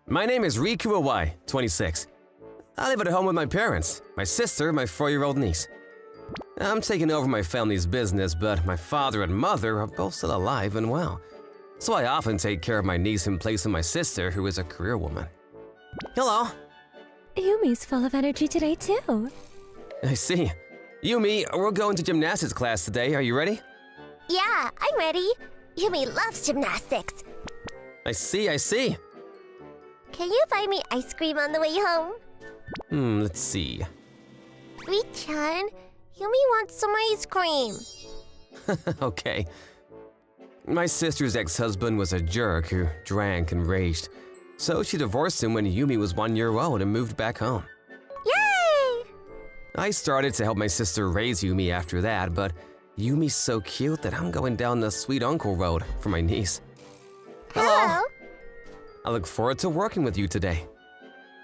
My name is Riku Awai, 26. I live at home with my parents, my sister, my 4-year-old niece. I'm taking over my family's business, but my father and mother are both still alive and well. So I often take care of my niece in place of my sister, who is a career woman. Hello. Yumi's full of energy today, too. I see. Yumi, we're going to gymnastics class today. Are you ready? Yeah, I'm ready. Yumi loves gymnastics. I see. Can you buy me ice cream on the way home? Let's see. Ri-chan, Yumi wants some ice cream. Okay. My sister's ex-husband was a jerk who drank and raged. So she divorced him when Yumi was 1 year old and moved back home. Yay! I started to help my sister raise Yumi after that, but Yumi's so cute that I'm going down the sweet uncle road for my niece. Hello. I look forward to working with you today.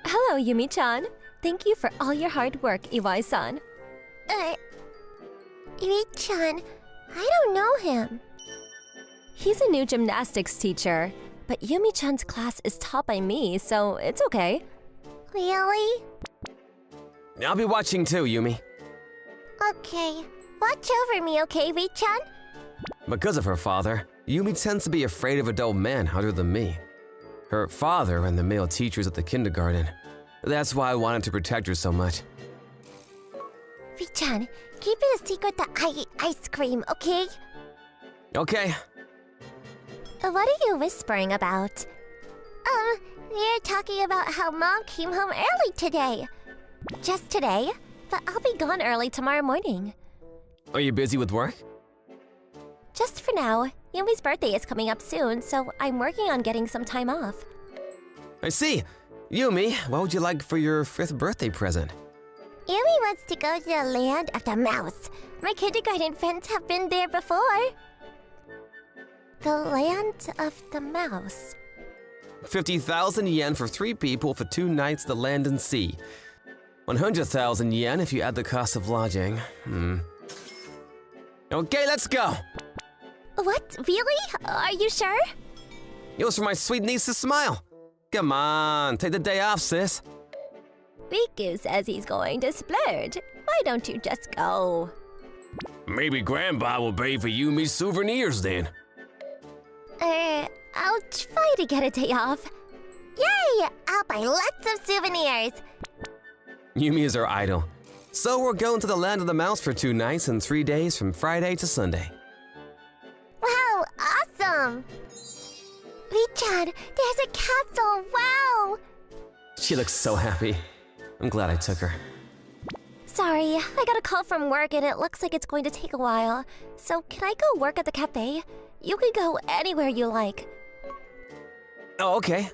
Hello, Yumi-chan. Thank you for all your hard work, Iwai-san. Ri-chan, I don't know him. He's a new gymnastics teacher, but Yumi-chan's class is taught by me, so it's okay. Really? I'll be watching too, Yumi. Okay. Watch over me, okay, Ri-chan? Because of her father, Yumi tends to be afraid of adult men other than me. Her father and the male teachers at the kindergarten. That's why I wanted to protect her so much. Ri-chan, keep it a secret that I eat ice cream, okay? Okay. What are you whispering about? We're talking about how Mom came home early today. Just today, but I'll be gone early tomorrow morning. Are you busy with work? Just for now. Yumi's birthday is coming up soon, so I'm working on getting some time off. I see. Yumi, what would you like for your 5th birthday present? Yumi wants to go to the land of the mouse. My kindergarten friends have been there before. The land of the mouse. 50,000 yen for 3 people for 2 nights to land and sea. 100,000 yen if you add the cost of lodging. Okay, let's go! What? Really? Are you sure? It was for my sweet niece's smile. Come on, take the day off, sis. Riku says he's going to splurge. Why don't you just go? Maybe Grandpa will pay for Yumi's souvenirs then. I'll try to get a day off. Yay! I'll buy lots of souvenirs. Yumi is our idol. So we're going to the land of the mouse for 2 nights and 3 days from Friday to Sunday. Wow, awesome! Ri-chan, there's a castle, wow! She looks so happy. I'm glad I took her. Sorry, I got a call from work and it looks like it's going to take a while. So can I go work at the cafe? You can go anywhere you like. Oh, okay.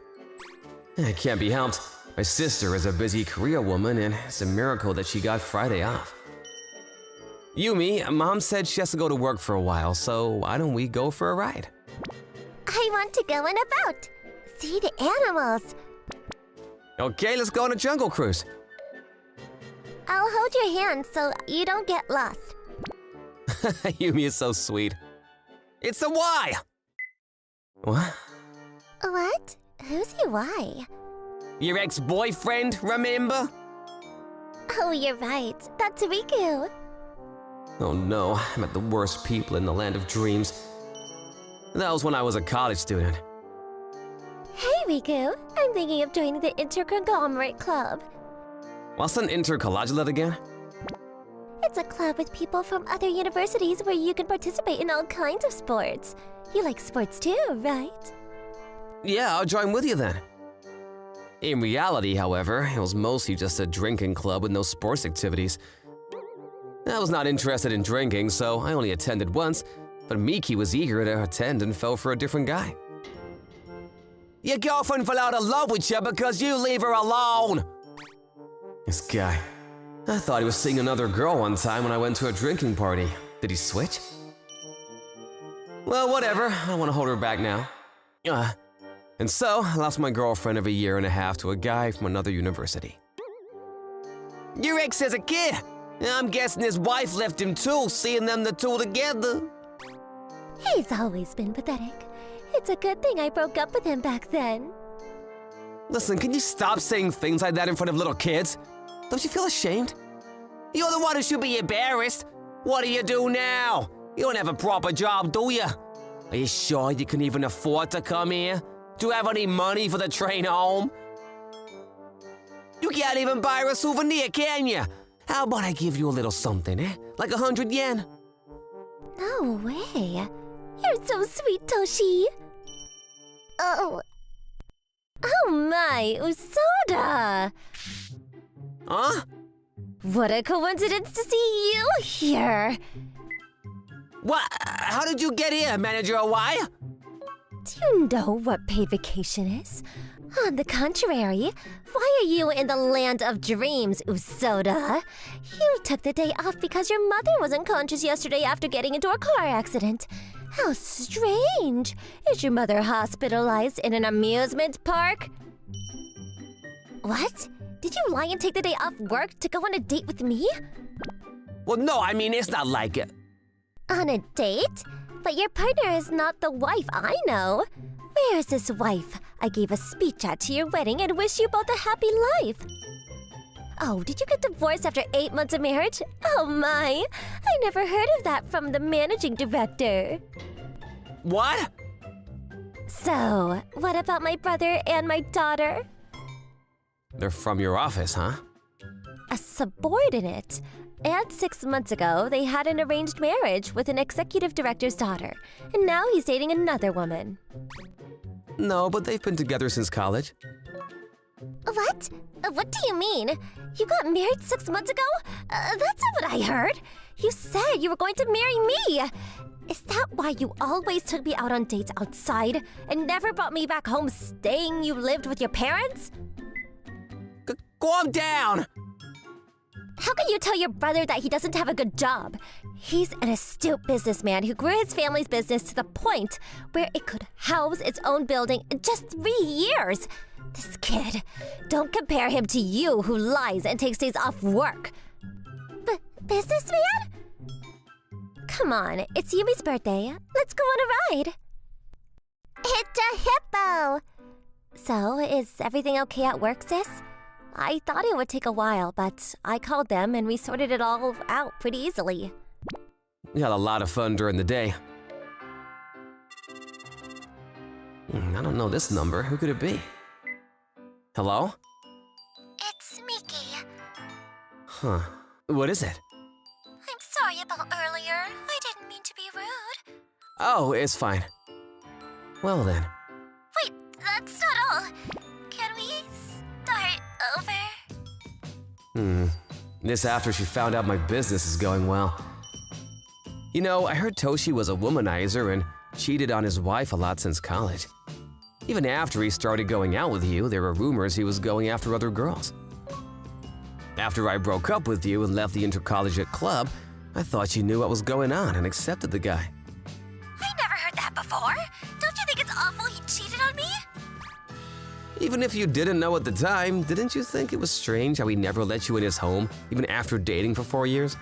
It can't be helped. My sister is a busy career woman and it's a miracle that she got Friday off. Yumi, Mom said she has to go to work for a while, so why don't we go for a ride? I want to go and about. See the animals. Okay, let's go on a jungle cruise. I'll hold your hand so you don't get lost. Yumi is so sweet. It's a Y! What? What? Who's your why? Your ex-boyfriend, remember? Oh, you're right. That's Riku. Oh no, I met the worst people in the land of dreams. That was when I was a college student. Hey, Riku. I'm thinking of joining the Interconglomerate Club. What's an intercollegiate again? It's a club with people from other universities where you can participate in all kinds of sports. You like sports too, right? Yeah, I'll join with you then. In reality, however, it was mostly just a drinking club with no sports activities. I was not interested in drinking, so I only attended once, but Miki was eager to attend and fell for a different guy. Your girlfriend fell out of love with you because you leave her alone! This guy. I thought he was seeing another girl one time when I went to a drinking party. Did he switch? Well, whatever. I don't want to hold her back now. And so, I lost my girlfriend of 1.5 years to a guy from another university. Your ex as a kid! I'm guessing his wife left him too, seeing them the two together. He's always been pathetic. It's a good thing I broke up with him back then. Listen, can you stop saying things like that in front of little kids? Don't you feel ashamed? You're the one who should be embarrassed. What do you do now? You don't have a proper job, do you? Are you sure you can even afford to come here? Do you have any money for the train home? You can't even buy her a souvenir, can you? How about I give you a little something, eh? Like 100 yen? No way. You're so sweet, Toshi. Oh. Oh my, Usoda! Huh? What a coincidence to see you here! What? How did you get here, Manager Awai? Do you know what paid vacation is? On the contrary, why are you in the land of dreams, Usoda? You took the day off because your mother was unconscious yesterday after getting into a car accident. How strange! Is your mother hospitalized in an amusement park? What? Did you lie and take the day off work to go on a date with me? Well, no, I mean, it's not like it. On a date? But your partner is not the wife I know. Where is this wife? I gave a speech at your wedding and wish you both a happy life. Oh, did you get divorced after 8 months of marriage? Oh my! I never heard of that from the managing director. What? So, what about my brother and my daughter? They're from your office, huh? A subordinate. And 6 months ago, they had an arranged marriage with an executive director's daughter. And now he's dating another woman. No, but they've been together since college. What? What do you mean? You got married 6 months ago? That's not what I heard. You said you were going to marry me. Is that why you always took me out on dates outside and never brought me back home staying you lived with your parents? Calm down! How can you tell your brother that he doesn't have a good job? He's an astute businessman who grew his family's business to the point where it could house its own building in just 3 years. This kid, don't compare him to you who lies and takes days off work. Businessman? Come on, it's Yumi's birthday. Let's go on a ride. It's a hippo! So, is everything okay at work, sis? I thought it would take a while, but I called them and we sorted it all out pretty easily. We had a lot of fun during the day. I don't know this number. Who could it be? Hello? It's Miki. Huh. What is it? I'm sorry about earlier. I didn't mean to be rude. Oh, it's fine. Well then. Wait, that's not all. Can we start over? This after she found out my business is going well. You know, I heard Toshi was a womanizer and cheated on his wife a lot since college. Even after he started going out with you, there were rumors he was going after other girls. After I broke up with you and left the intercollegiate club, I thought you knew what was going on and accepted the guy. I never heard that before. Don't you think it's awful he cheated on me? Even if you didn't know at the time, didn't you think it was strange how he never let you in his home, even after dating for 4 years?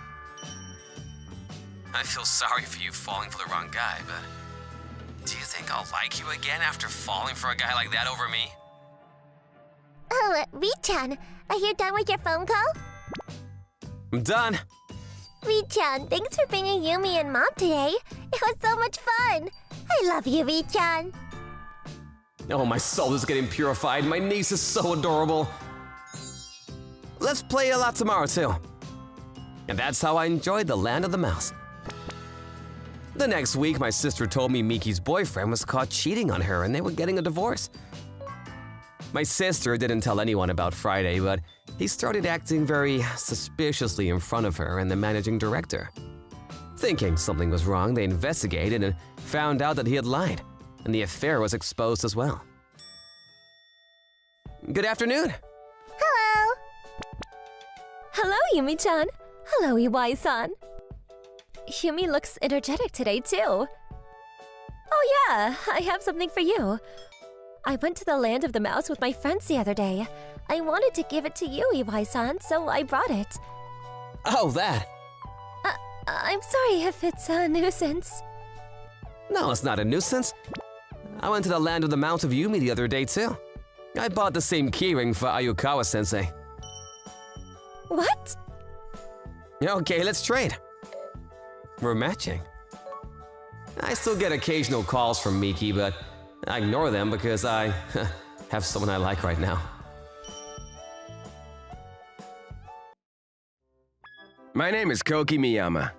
I feel sorry for you falling for the wrong guy, but do you think I'll like you again after falling for a guy like that over me? Oh, Ri-chan, are you done with your phone call? I'm done. Ri-chan, thanks for bringing Yumi and Mom today. It was so much fun. I love you, Ri-chan. Oh, my soul is getting purified. My niece is so adorable. Let's play a lot tomorrow, too. And that's how I enjoyed the land of the mouse. The next week, my sister told me Miki's boyfriend was caught cheating on her and they were getting a divorce. My sister didn't tell anyone about Friday, but he started acting very suspiciously in front of her and the managing director. Thinking something was wrong, they investigated and found out that he had lied, and the affair was exposed as well. Good afternoon. Hello. Hello, Yumi-chan. Hello, Iwai-san. Yumi looks energetic today, too. Oh yeah, I have something for you. I went to the land of the mouse with my friends the other day. I wanted to give it to you, Iwai-san, so I brought it. Oh, that. I'm sorry if it's a nuisance. No, it's not a nuisance. I went to the land of the Mount of Yumi the other day, too. I bought the same keyring for Ayukawa-sensei. What? Okay, let's trade. We're matching. I still get occasional calls from Miki, but I ignore them because I have someone I like right now. My name is Koki Miyama.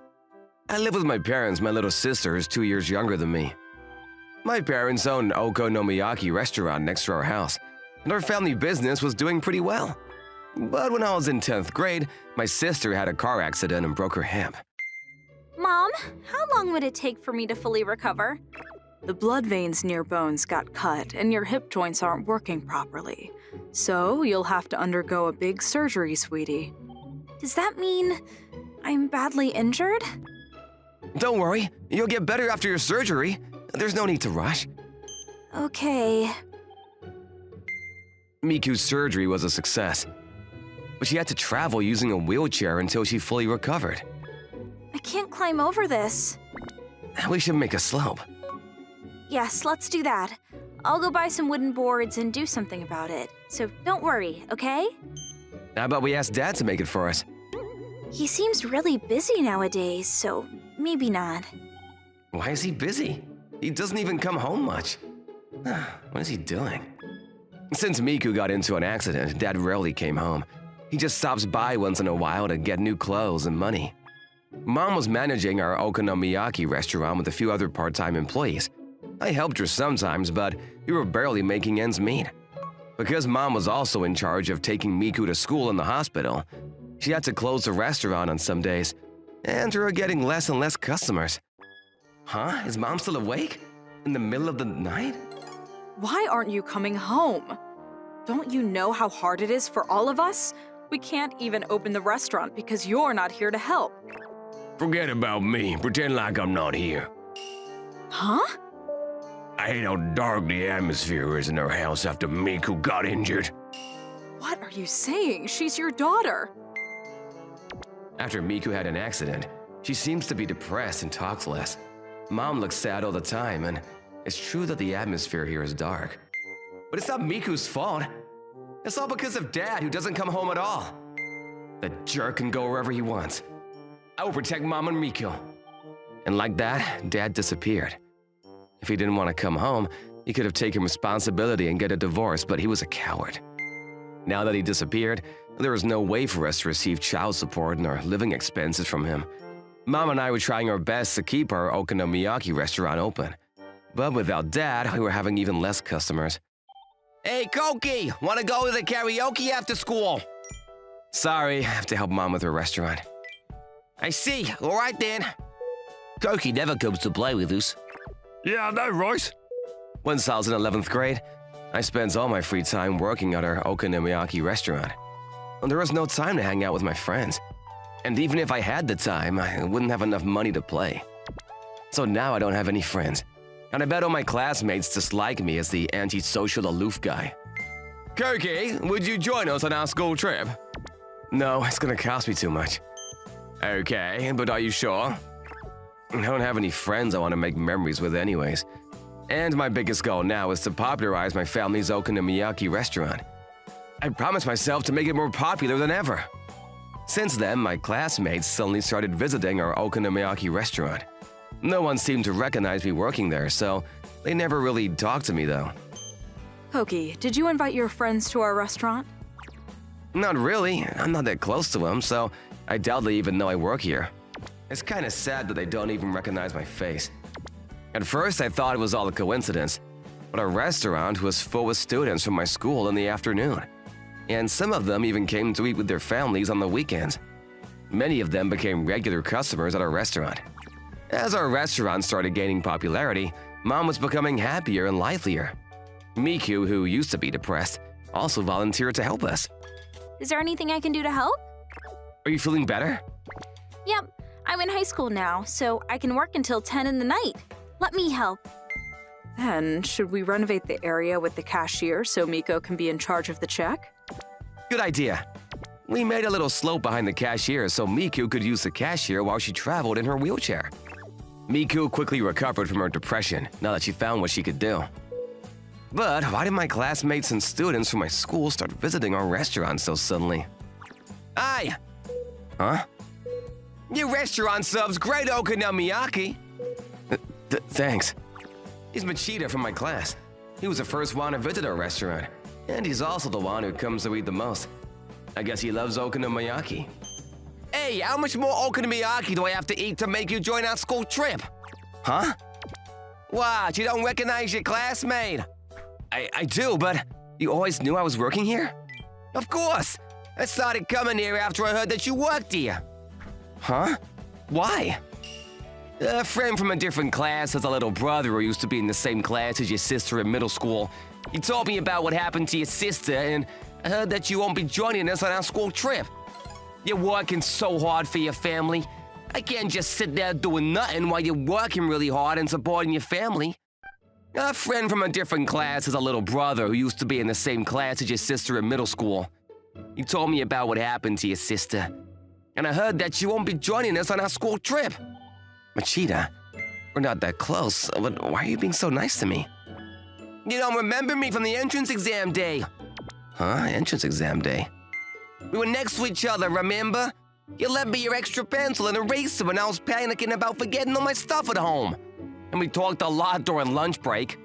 I live with my parents. My little sister is 2 years younger than me. My parents own an okonomiyaki restaurant next to our house, and our family business was doing pretty well. But when I was in 10th grade, my sister had a car accident and broke her hip. Mom, how long would it take for me to fully recover? The blood veins near bones got cut and your hip joints aren't working properly. So you'll have to undergo a big surgery, sweetie. Does that mean I'm badly injured? Don't worry, you'll get better after your surgery. There's no need to rush. Okay. Miku's surgery was a success, but she had to travel using a wheelchair until she fully recovered. I can't climb over this. We should make a slope. Yes, let's do that. I'll go buy some wooden boards and do something about it. So don't worry, okay? How about we ask Dad to make it for us? He seems really busy nowadays, so maybe not. Why is he busy? He doesn't even come home much. What is he doing? Since Miku got into an accident, Dad rarely came home. He just stops by once in a while to get new clothes and money. Mom was managing our okonomiyaki restaurant with a few other part-time employees. I helped her sometimes, but we were barely making ends meet. Because Mom was also in charge of taking Miku to school and the hospital, she had to close the restaurant on some days, and we were getting less and less customers. Huh? Is Mom still awake? In the middle of the night? Why aren't you coming home? Don't you know how hard it is for all of us? We can't even open the restaurant because you're not here to help. Forget about me. Pretend like I'm not here. Huh? I hate how dark the atmosphere is in our house after Miku got injured. What are you saying? She's your daughter. After Miku had an accident, she seems to be depressed and talks less. Mom looks sad all the time, and it's true that the atmosphere here is dark. But it's not Miku's fault. It's all because of Dad, who doesn't come home at all. The jerk can go wherever he wants. I will protect Mom and Miku. And like that, Dad disappeared. If he didn't want to come home, he could have taken responsibility and get a divorce, but he was a coward. Now that he disappeared, there was no way for us to receive child support and our living expenses from him. Mom and I were trying our best to keep our okonomiyaki restaurant open. But without Dad, we were having even less customers. Hey, Koki! Want to go to the karaoke after school? Sorry, I have to help Mom with her restaurant. I see. All right, then. Koki never comes to play with us. Yeah, I know, right? Once I was in 11th grade, I spent all my free time working at our okonomiyaki restaurant. There was no time to hang out with my friends. And even if I had the time, I wouldn't have enough money to play. So now I don't have any friends. And I bet all my classmates dislike me as the antisocial aloof guy. Koki, would you join us on our school trip? No, it's gonna cost me too much. Okay, but are you sure? I don't have any friends I want to make memories with anyways. And my biggest goal now is to popularize my family's okonomiyaki restaurant. I promised myself to make it more popular than ever. Since then, my classmates suddenly started visiting our okonomiyaki restaurant. No one seemed to recognize me working there, so they never really talked to me though. Koki, did you invite your friends to our restaurant? Not really. I'm not that close to them, so I doubt they even know I work here. It's kind of sad that they don't even recognize my face. At first, I thought it was all a coincidence, but our restaurant was full with students from my school in the afternoon. And some of them even came to eat with their families on the weekends. Many of them became regular customers at our restaurant. As our restaurant started gaining popularity, Mom was becoming happier and livelier. Miku, who used to be depressed, also volunteered to help us. Is there anything I can do to help? Are you feeling better? Yep, I'm in high school now, so I can work until 10 in the night. Let me help. Then, should we renovate the area with the cashier so Miko can be in charge of the check? Good idea. We made a little slope behind the cashier so Miku could use the cashier while she traveled in her wheelchair. Miku quickly recovered from her depression now that she found what she could do. But why did my classmates and students from my school start visiting our restaurant so suddenly? Hi! Huh? Your restaurant serves great okonomiyaki. Thanks. He's Machida from my class. He was the first one to visit our restaurant, and he's also the one who comes to eat the most. I guess he loves okonomiyaki. Hey, how much more okonomiyaki do I have to eat to make you join our school trip? Huh? What, you don't recognize your classmate? I do, but you always knew I was working here? Of course! I started coming here after I heard that you worked here. Huh? Why? A friend from a different class has a little brother who used to be in the same class as your sister in middle school. He told me about what happened to your sister, and I heard that you won't be joining us on our school trip. You're working so hard for your family. I can't just sit there doing nothing while you're working really hard and supporting your family. A friend from a different class has a little brother who used to be in the same class as your sister in middle school. He told me about what happened to your sister, and I heard that you won't be joining us on our school trip. Machida, we're not that close, but why are you being so nice to me? You don't remember me from the entrance exam day. Huh? Entrance exam day? We were next to each other, remember? You lent me your extra pencil and eraser when I was panicking about forgetting all my stuff at home. And we talked a lot during lunch break.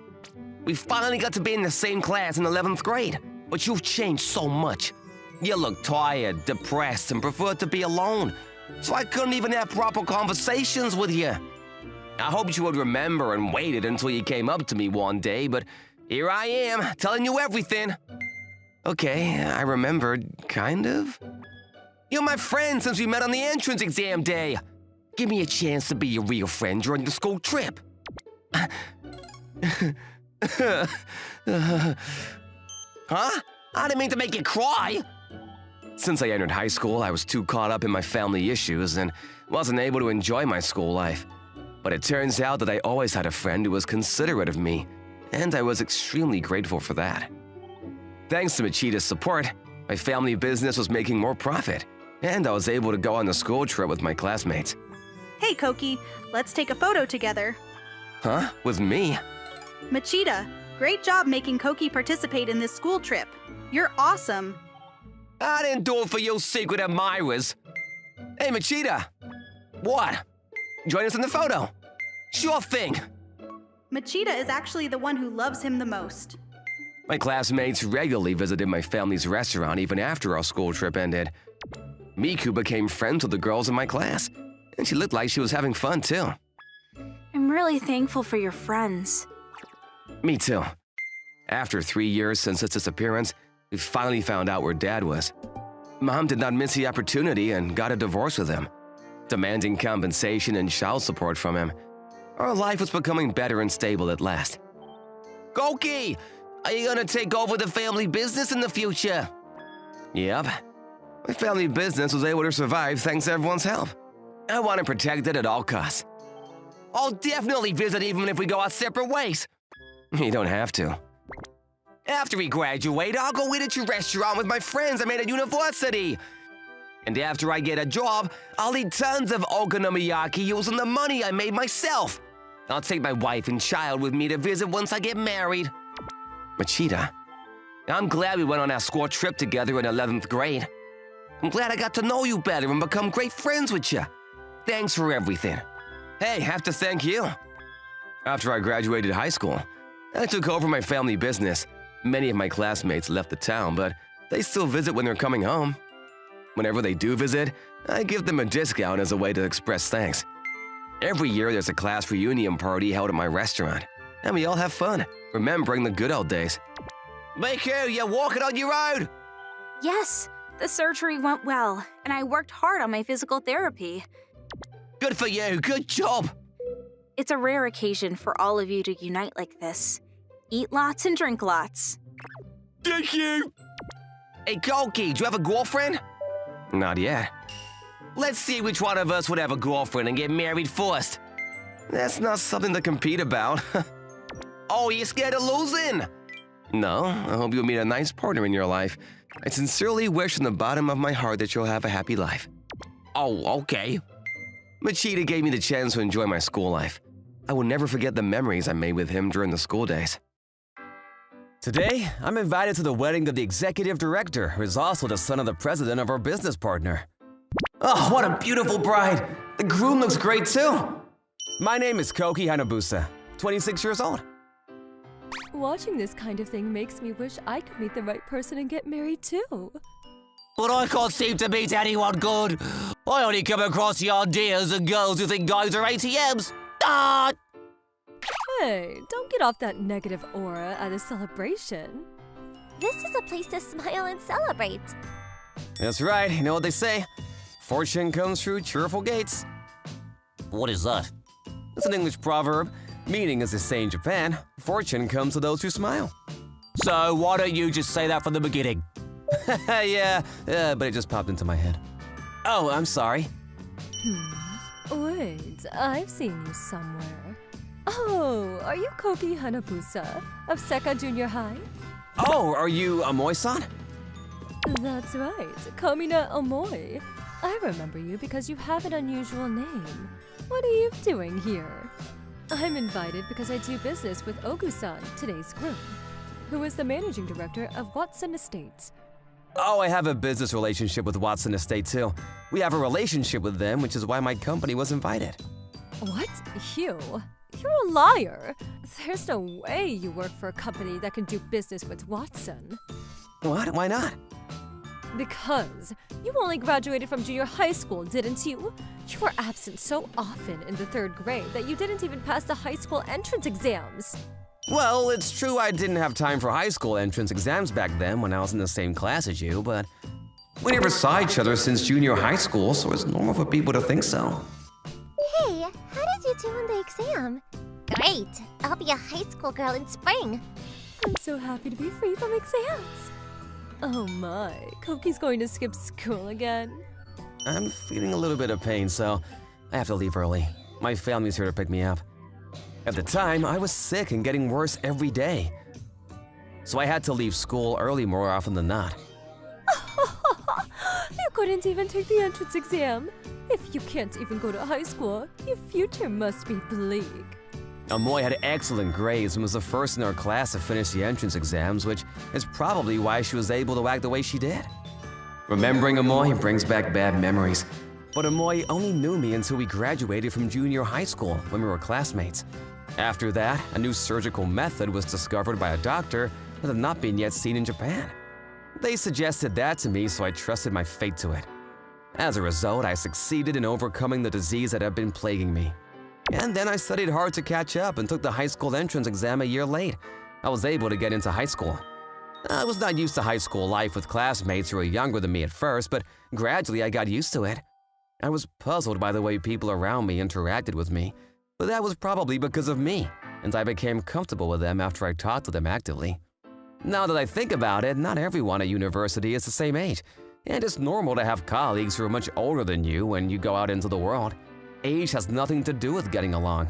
We finally got to be in the same class in 11th grade, but you've changed so much. You look tired, depressed, and preferred to be alone, so I couldn't even have proper conversations with you. I hoped you would remember and waited until you came up to me one day, but here I am, telling you everything. Okay, I remembered, kind of. You're my friend since we met on the entrance exam day. Give me a chance to be your real friend during the school trip. Huh? I didn't mean to make you cry. Since I entered high school, I was too caught up in my family issues and wasn't able to enjoy my school life. But it turns out that I always had a friend who was considerate of me, and I was extremely grateful for that. Thanks to Machida's support, my family business was making more profit, and I was able to go on the school trip with my classmates. Hey, Koki, let's take a photo together. Huh? With me? Machida, great job making Koki participate in this school trip. You're awesome. I didn't do it for you secret admirers. Hey, Machida. What? Join us in the photo. Sure thing. Machida is actually the one who loves him the most. My classmates regularly visited my family's restaurant even after our school trip ended. Miku became friends with the girls in my class, and she looked like she was having fun too. I'm really thankful for your friends. Me too. After 3 years since his disappearance, we finally found out where Dad was. Mom did not miss the opportunity and got a divorce with him, demanding compensation and child support from him. Our life was becoming better and stable at last. Koki, are you gonna take over the family business in the future? Yep. My family business was able to survive thanks to everyone's help. I want to protect it at all costs. I'll definitely visit even if we go our separate ways. You don't have to. After we graduate, I'll go eat at your restaurant with my friends I made at university. And after I get a job, I'll eat tons of okonomiyaki using the money I made myself. I'll take my wife and child with me to visit once I get married. Machida, I'm glad we went on our school trip together in 11th grade. I'm glad I got to know you better and become great friends with you. Thanks for everything. Hey, have to thank you. After I graduated high school, I took over my family business. Many of my classmates left the town, but they still visit when they're coming home. Whenever they do visit, I give them a discount as a way to express thanks. Every year there's a class reunion party held at my restaurant, and we all have fun, remembering the good old days. Miku, you're walking on your own! Yes, the surgery went well, and I worked hard on my physical therapy. Good for you, good job! It's a rare occasion for all of you to unite like this. Eat lots and drink lots. Thank you! Hey, Koki, do you have a girlfriend? Not yet. Let's see which one of us would have a girlfriend and get married first. That's not something to compete about. Oh, you're scared of losing? No, I hope you'll meet a nice partner in your life I sincerely wish from the bottom of my heart that you'll have a happy life. Oh, okay. Machida gave me the chance to enjoy my school life. I will never forget the memories I made with him during the school days. Today, I'm invited to the wedding of the executive director, who is also the son of the president of our business partner. Oh, what a beautiful bride! The groom looks great too! My name is Koki Hanabusa, 26 years old. Watching this kind of thing makes me wish I could meet the right person and get married too. But I can't seem to meet anyone good. I only come across the ideas and girls who think guys are ATMs. Ah! Hey, don't get off that negative aura at a celebration. This is a place to smile and celebrate. That's right, you know what they say? Fortune comes through cheerful gates. What is that? It's an English proverb, meaning, as they say in Japan, fortune comes to those who smile. So why don't you just say that from the beginning? yeah, but it just popped into my head. Oh, I'm sorry. Wait, I've seen you somewhere. Oh, are you Koki Hanabusa of Seka Junior High? Oh, are you Amoy-san? That's right, Komina Amoy. I remember you because you have an unusual name. What are you doing here? I'm invited because I do business with Ogu-san, today's groom, who is the managing director of Watson Estates. Oh, I have a business relationship with Watson Estate too. We have a relationship with them, which is why my company was invited. What? You? You're a liar. There's no way you work for a company that can do business with Watson. What? Why not? Because you only graduated from junior high school, didn't you? You were absent so often in the 3rd grade that you didn't even pass the high school entrance exams. Well, it's true I didn't have time for high school entrance exams back then when I was in the same class as you, but we never saw each other since junior high school, so it's normal for people to think so. Hey, how did you do on the exam? Great! I'll be a high school girl in spring. I'm so happy to be free from exams. Oh my, Koki's going to skip school again. I'm feeling a little bit of pain, so I have to leave early. My family's here to pick me up. At the time, I was sick and getting worse every day. So I had to leave school early more often than not. You couldn't even take the entrance exam. If you can't even go to high school, your future must be bleak. Amoy had excellent grades and was the first in her class to finish the entrance exams, which is probably why she was able to act the way she did. Remembering Amoy brings back bad memories, but Amoy only knew me until we graduated from junior high school when we were classmates. After that, a new surgical method was discovered by a doctor that had not been yet seen in Japan. They suggested that to me, so I trusted my fate to it. As a result, I succeeded in overcoming the disease that had been plaguing me. And then I studied hard to catch up and took the high school entrance exam a year late. I was able to get into high school. I was not used to high school life with classmates who were younger than me at first, but gradually I got used to it. I was puzzled by the way people around me interacted with me, but that was probably because of me, and I became comfortable with them after I talked to them actively. Now that I think about it, not everyone at university is the same age, and it's normal to have colleagues who are much older than you when you go out into the world. Age has nothing to do with getting along.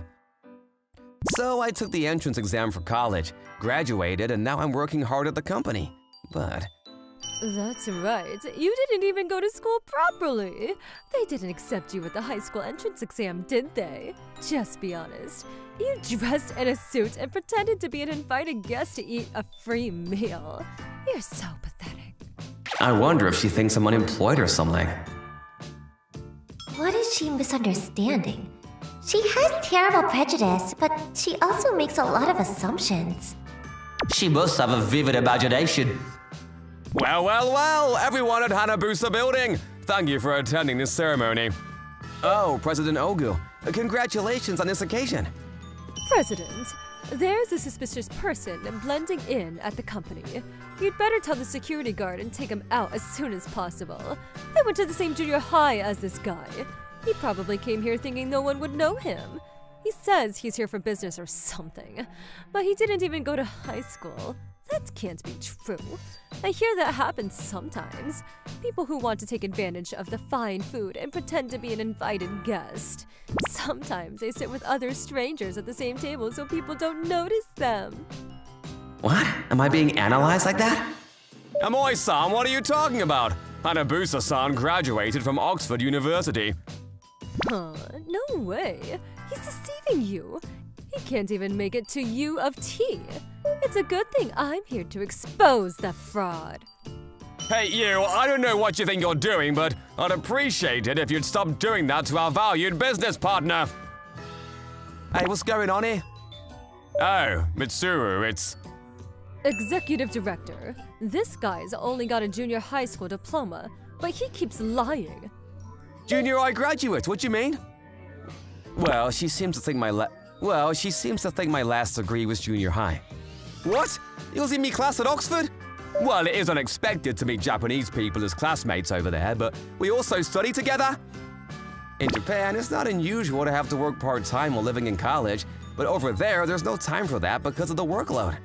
So I took the entrance exam for college, graduated, and now I'm working hard at the company. But That's right. You didn't even go to school properly. They didn't accept you at the high school entrance exam, did they? Just be honest. You dressed in a suit and pretended to be an invited guest to eat a free meal. You're so pathetic. I wonder if she thinks I'm unemployed or something. What is she misunderstanding? She has terrible prejudice, but she also makes a lot of assumptions. She must have a vivid imagination. Well, everyone at Hanabusa Building! Thank you for attending this ceremony. Oh, President Ogu, congratulations on this occasion. President, there's a suspicious person blending in at the company. You'd better tell the security guard and take him out as soon as possible. I went to the same junior high as this guy. He probably came here thinking no one would know him. He says he's here for business or something, but he didn't even go to high school. That can't be true. I hear that happens sometimes. People who want to take advantage of the fine food and pretend to be an invited guest. Sometimes they sit with other strangers at the same table so people don't notice them. What? Am I being analyzed like that? Amoy-san, what are you talking about? Hanabusa-san graduated from Oxford University. Huh, no way. He's deceiving you. He can't even make it to U of T. It's a good thing I'm here to expose the fraud. Hey you, I don't know what you think you're doing, but I'd appreciate it if you'd stop doing that to our valued business partner. Hey, what's going on here? Oh, Mitsuru, it's... Executive Director. This guy's only got a junior high school diploma, but he keeps lying. Junior high graduate, what do you mean? Well, she seems to think my last degree was junior high. What? He was in me class at Oxford? Well, it is unexpected to meet Japanese people as classmates over there, but we also study together. In Japan, it's not unusual to have to work part-time while living in college, but over there's no time for that because of the workload.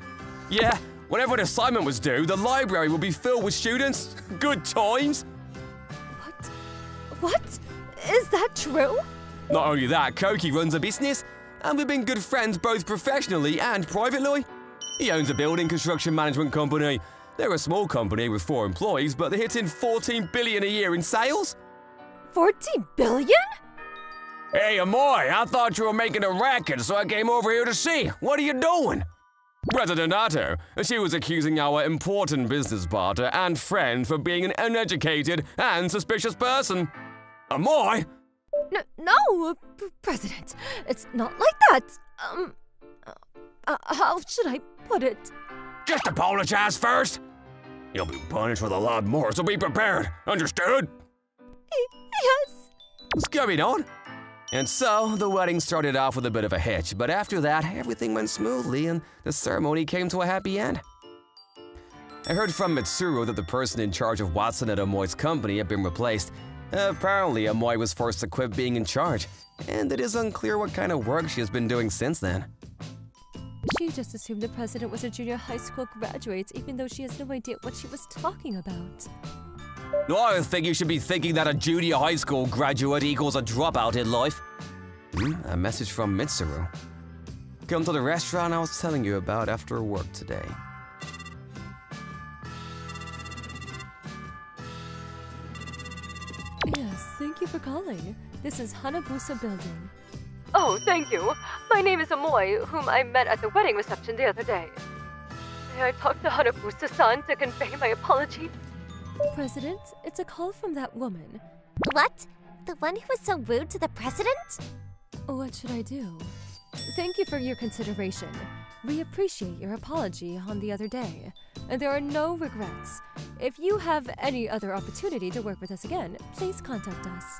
Yeah, whenever an assignment was due, the library would be filled with students. Good times. What? Is that true? Not only that, Koki runs a business, and we've been good friends both professionally and privately. He owns a building construction management company. They're a small company with 4 employees, but they're hitting $14 billion a year in sales. 14 billion? Hey, Amoy, I thought you were making a racket, so I came over here to see. What are you doing? President Atto, she was accusing our important business partner and friend for being an uneducated and suspicious person. Amoy? No, President. It's not like that. How should I put it? Just apologize first. You'll be punished with a lot more, so be prepared. Understood? Yes. What's going on? And so, the wedding started off with a bit of a hitch, but after that, everything went smoothly and the ceremony came to a happy end. I heard from Mitsuru that the person in charge of Watson at Amoy's company had been replaced. Apparently, Amoy was forced to quit being in charge, and it is unclear what kind of work she has been doing since then. She just assumed the president was a junior high school graduate, even though she has no idea what she was talking about. I think you should be thinking that a junior high school graduate equals a dropout in life. A message from Mitsuru. Come to the restaurant I was telling you about after work today. Yes, thank you for calling. This is Hanabusa Building. Oh, thank you. My name is Amoy, whom I met at the wedding reception the other day. May I talk to Hanabusa-san to convey my apologies? President, it's a call from that woman. What? The one who was so rude to the president? What should I do? Thank you for your consideration. We appreciate your apology on the other day, and there are no regrets. If you have any other opportunity to work with us again, please contact us.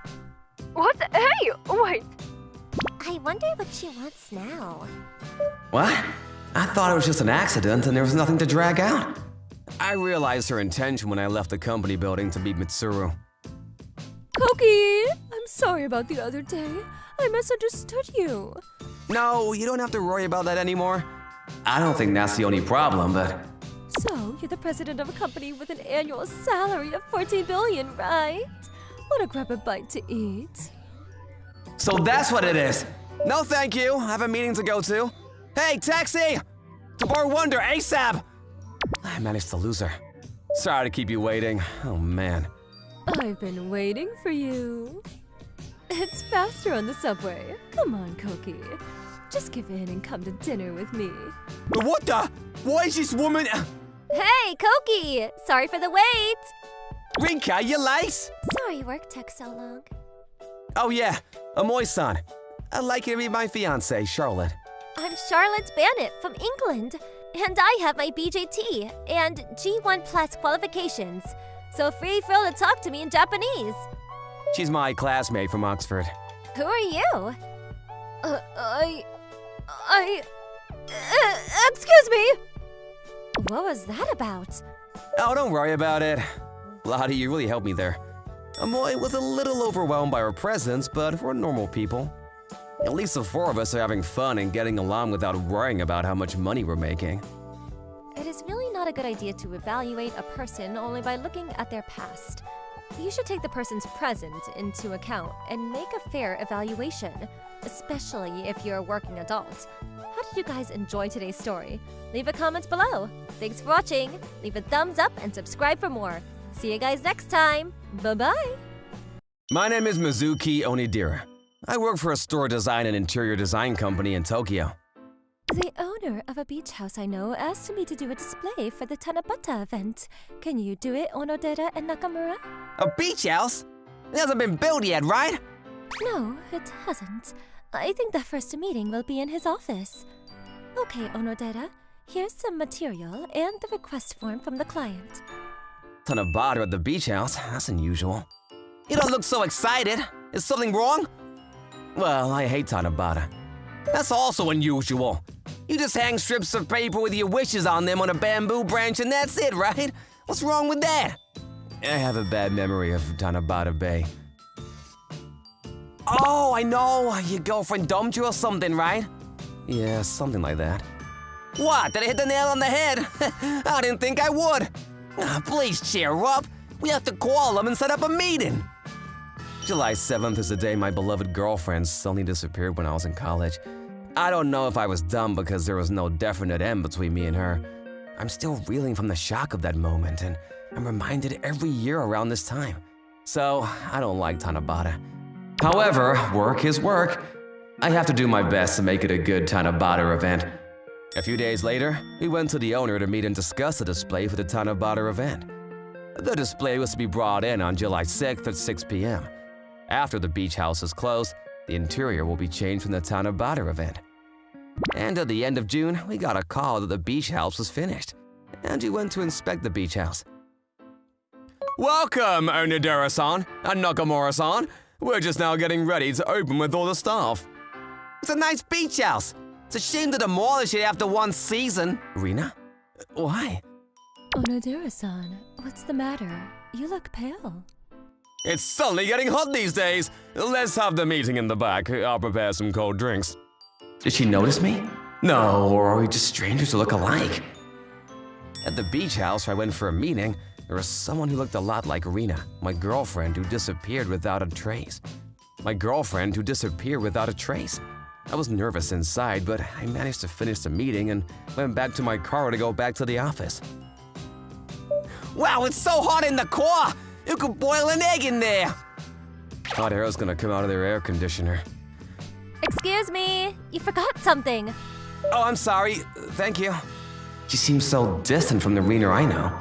What? Hey, wait! I wonder what she wants now. What? I thought it was just an accident and there was nothing to drag out. I realized her intention when I left the company building to meet Mitsuru. Koki! I'm sorry about the other day. I misunderstood you. No, you don't have to worry about that anymore. I don't think that's the only problem, but... So, you're the president of a company with an annual salary of 14 billion, right? Wanna grab a bite to eat? So that's what it is. No thank you, I have a meeting to go to. Hey, taxi! To Bar Wonder, ASAP! I managed to lose her. Sorry to keep you waiting. Oh man. I've been waiting for you. It's faster on the subway. Come on, Koki. Just give in and come to dinner with me. What the? Why is this woman... Hey, Koki! Sorry for the wait! Rinka, you late? Sorry work took so long. Oh yeah, Amoy-san. I'd like you to meet my fiancée, Charlotte. I'm Charlotte Bannett from England, and I have my BJT and G1 Plus qualifications, so feel free to talk to me in Japanese. She's my classmate from Oxford. Who are you? Excuse me! What was that about? Oh, don't worry about it. Lottie, you really helped me there. Amoy was a little overwhelmed by her presence, but we're normal people. At least the 4 of us are having fun and getting along without worrying about how much money we're making. It is really not a good idea to evaluate a person only by looking at their past. You should take the person's present into account and make a fair evaluation, especially if you're a working adult. How did you guys enjoy today's story? Leave a comment below. Thanks for watching. Leave a thumbs up and subscribe for more. See you guys next time. Bye-bye. My name is Mizuki Onidira. I work for a store design and interior design company in Tokyo. The owner of a beach house I know asked me to do a display for the Tanabata event. Can you do it, Onodera and Nakamura? A beach house? It hasn't been built yet, right? No, it hasn't. I think the first meeting will be in his office. Okay, Onodera, here's some material and the request form from the client. Tanabata at the beach house? That's unusual. You don't look so excited. Is something wrong? Well, I hate Tanabata. That's also unusual. You just hang strips of paper with your wishes on them on a bamboo branch and that's it, right? What's wrong with that? I have a bad memory of Tanabata Bay. Oh, I know. Your girlfriend dumped you or something, right? Yeah, something like that. What? Did I hit the nail on the head? I didn't think I would. Please cheer up. We have to call them and set up a meeting. July 7th is the day my beloved girlfriend suddenly disappeared when I was in college. I don't know if I was dumb because there was no definite end between me and her. I'm still reeling from the shock of that moment, and I'm reminded every year around this time. So, I don't like Tanabata. However, work is work. I have to do my best to make it a good Tanabata event. A few days later, we went to the owner to meet and discuss the display for the Tanabata event. The display was to be brought in on July 6th at 6 p.m. After the beach house is closed, the interior will be changed from the Tanabata event. And at the end of June, we got a call that the beach house was finished, and we went to inspect the beach house. Welcome, Onidera-san and Nakamura-san. We're just now getting ready to open with all the staff. It's a nice beach house. It's a shame to demolish it after one season. Rina? Why? Onodera-san, what's the matter? You look pale. It's suddenly getting hot these days. Let's have the meeting in the back. I'll prepare some cold drinks. Did she notice me? No, or are we just strangers who look alike? At the beach house where I went for a meeting, there was someone who looked a lot like Rina, my girlfriend who disappeared without a trace. I was nervous inside, but I managed to finish the meeting and went back to my car to go back to the office. Wow, it's so hot in the car! You could boil an egg in there! Hot air is gonna come out of their air conditioner. Excuse me, you forgot something. Oh, I'm sorry. Thank you. She seems so distant from the Rena I know.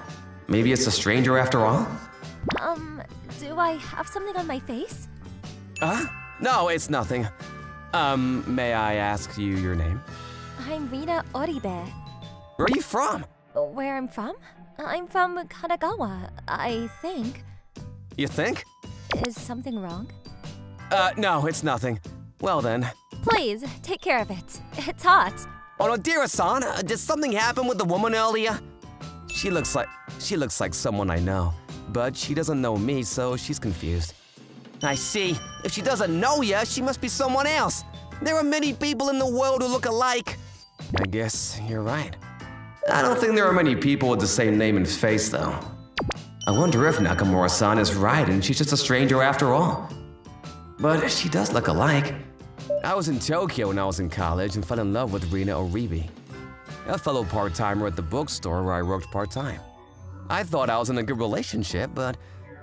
Maybe it's a stranger after all? Do I have something on my face? No, it's nothing. May I ask you your name? I'm Rina Oribe. Where are you from? Where I'm from? I'm from Kanagawa, I think. You think? Is something wrong? No, it's nothing. Well then. Please, take care of it. It's hot. Onodera-san, did something happen with the woman earlier? She looks like someone I know, but she doesn't know me, so she's confused. I see. If she doesn't know you, she must be someone else. There are many people in the world who look alike. I guess you're right. I don't think there are many people with the same name and face, though. I wonder if Nakamura-san is right and she's just a stranger after all. But she does look alike. I was in Tokyo when I was in college and fell in love with Rina Oribe, a fellow part-timer at the bookstore where I worked part-time. I thought I was in a good relationship, but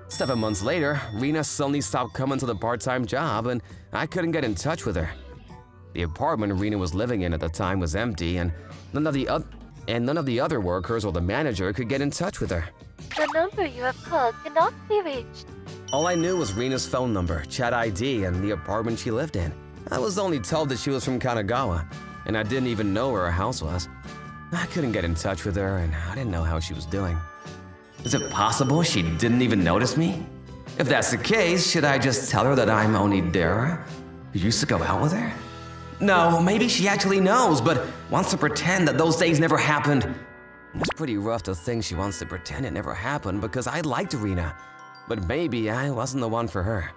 7 months later, Rina suddenly stopped coming to the part-time job and I couldn't get in touch with her. The apartment Rina was living in at the time was empty and none of the other workers or the manager could get in touch with her. The number you have called cannot be reached. All I knew was Rina's phone number, chat ID, and the apartment she lived in. I was only told that she was from Kanagawa, and I didn't even know where her house was. I couldn't get in touch with her, and I didn't know how she was doing. Is it possible she didn't even notice me? If that's the case, should I just tell her that I'm Onidera, who used to go out with her? No, maybe she actually knows, but wants to pretend that those days never happened. It's pretty rough to think she wants to pretend it never happened because I liked Rina, but maybe I wasn't the one for her.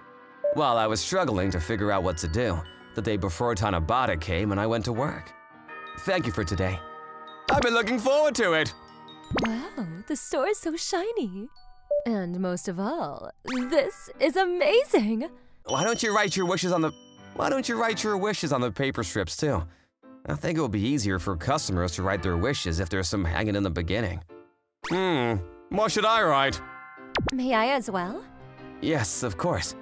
While I was struggling to figure out what to do, the day before Tanabata came and I went to work. Thank you for today. I've been looking forward to it. Wow, the store is so shiny. And most of all, this is amazing. Why don't you write your wishes on the paper strips too? I think it would be easier for customers to write their wishes if there's some hanging in the beginning. What should I write? May I as well? Yes, of course.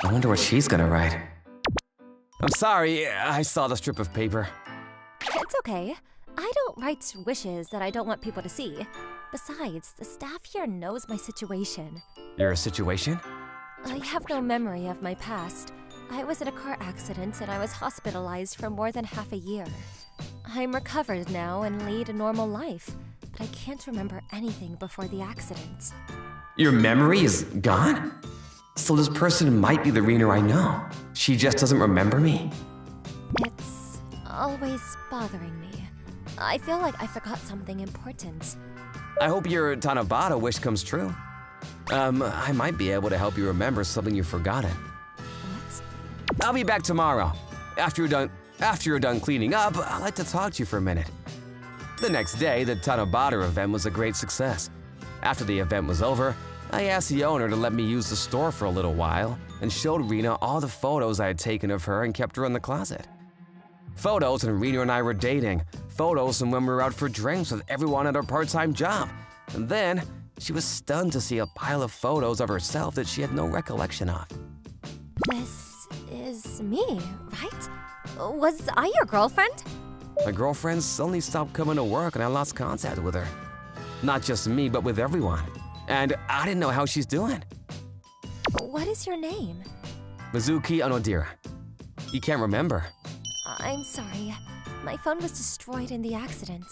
I wonder what she's gonna write. I'm sorry, I saw the strip of paper. It's okay. I don't write wishes that I don't want people to see. Besides, the staff here knows my situation. Your situation? I have no memory of my past. I was in a car accident and I was hospitalized for more than half a year. I'm recovered now and lead a normal life, but I can't remember anything before the accident. Your memory is gone? So this person might be the Rena I know. She just doesn't remember me? It's always bothering me. I feel like I forgot something important. I hope your Tanabata wish comes true. I might be able to help you remember something you've forgotten. What? I'll be back tomorrow. After you're done cleaning up, I'd like to talk to you for a minute. The next day, the Tanabata event was a great success. After the event was over, I asked the owner to let me use the store for a little while and showed Rena all the photos I had taken of her and kept her in the closet. Photos when Rena and I were dating, photos from when we were out for drinks with everyone at her part-time job. And then, she was stunned to see a pile of photos of herself that she had no recollection of. This is me, right? Was I your girlfriend? My girlfriend suddenly stopped coming to work and I lost contact with her. Not just me, but with everyone. And I didn't know how she's doing. What is your name? Mizuki Onodira. You can't remember. I'm sorry. My phone was destroyed in the accident.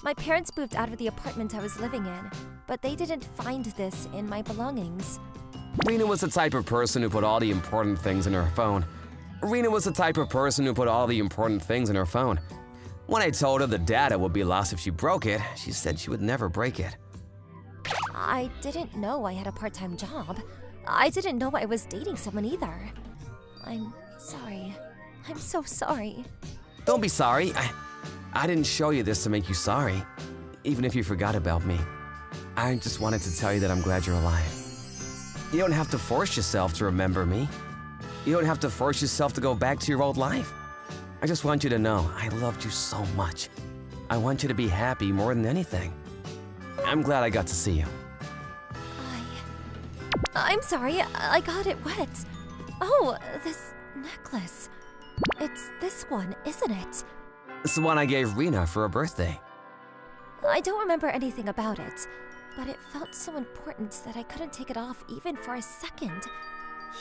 My parents moved out of the apartment I was living in, but they didn't find this in my belongings. Rena was the type of person who put all the important things in her phone. When I told her the data would be lost if she broke it, she said she would never break it. I didn't know I had a part-time job. I didn't know I was dating someone either. I'm sorry. I'm so sorry. Don't be sorry. I didn't show you this to make you sorry, even if you forgot about me. I just wanted to tell you that I'm glad you're alive. You don't have to force yourself to remember me. You don't have to force yourself to go back to your old life. I just want you to know I loved you so much. I want you to be happy more than anything. I'm glad I got to see you. I'm sorry, I got it wet. Oh, this necklace. It's this one, isn't it? It's the one I gave Rena for her birthday. I don't remember anything about it, but it felt so important that I couldn't take it off even for a second.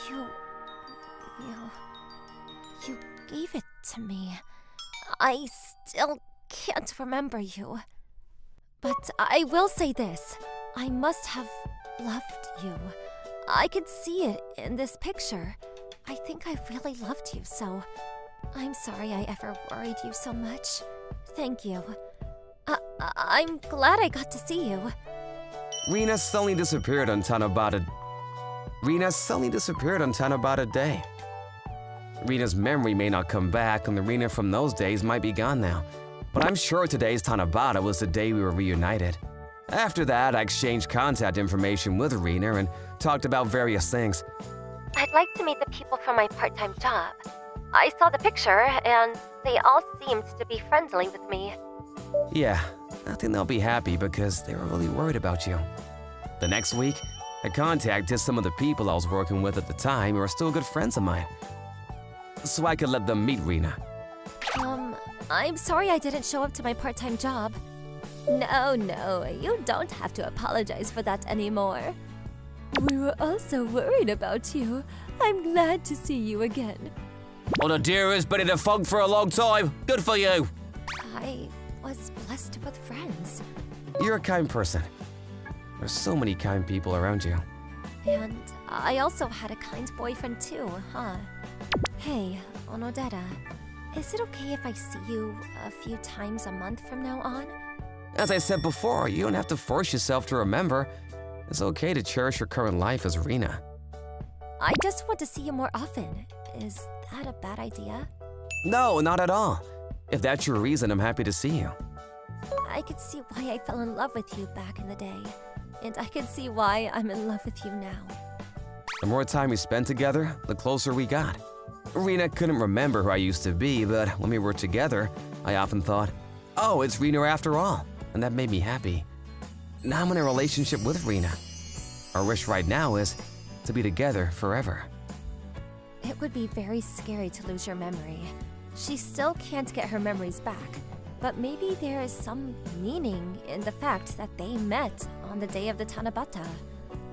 You gave it to me. I still can't remember you. But I will say this, I must have loved you. I could see it in this picture. I think I really loved you, so I'm sorry I ever worried you so much. Thank you. I'm glad I got to see you. Rena suddenly disappeared on Tanabata Day. Rena's memory may not come back, and the Rena from those days might be gone now. But I'm sure today's Tanabata was the day we were reunited. After that, I exchanged contact information with Rena and talked about various things. I'd like to meet the people from my part-time job. I saw the picture, and they all seemed to be friendly with me. Yeah, I think they'll be happy because they were really worried about you. The next week, I contacted some of the people I was working with at the time who are still good friends of mine, so I could let them meet Rena. I'm sorry I didn't show up to my part-time job. No, you don't have to apologize for that anymore. We were all so worried about you. I'm glad to see you again. Onodira's been in the funk for a long time. Good for you. I was blessed with friends. You're a kind person. There's so many kind people around you. And I also had a kind boyfriend too, huh? Hey, Onodera, is it okay if I see you a few times a month from now on? As I said before, you don't have to force yourself to remember. It's okay to cherish your current life as Rena. I just want to see you more often. Is that a bad idea? No, not at all. If that's your reason, I'm happy to see you. I could see why I fell in love with you back in the day. And I can see why I'm in love with you now. The more time we spent together, the closer we got. Rena couldn't remember who I used to be, but when we were together, I often thought, oh, it's Rina after all, and that made me happy. Now I'm in a relationship with Rina. Our wish right now is to be together forever. It would be very scary to lose your memory. She still can't get her memories back, but maybe there is some meaning in the fact that they met on the day of the Tanabata.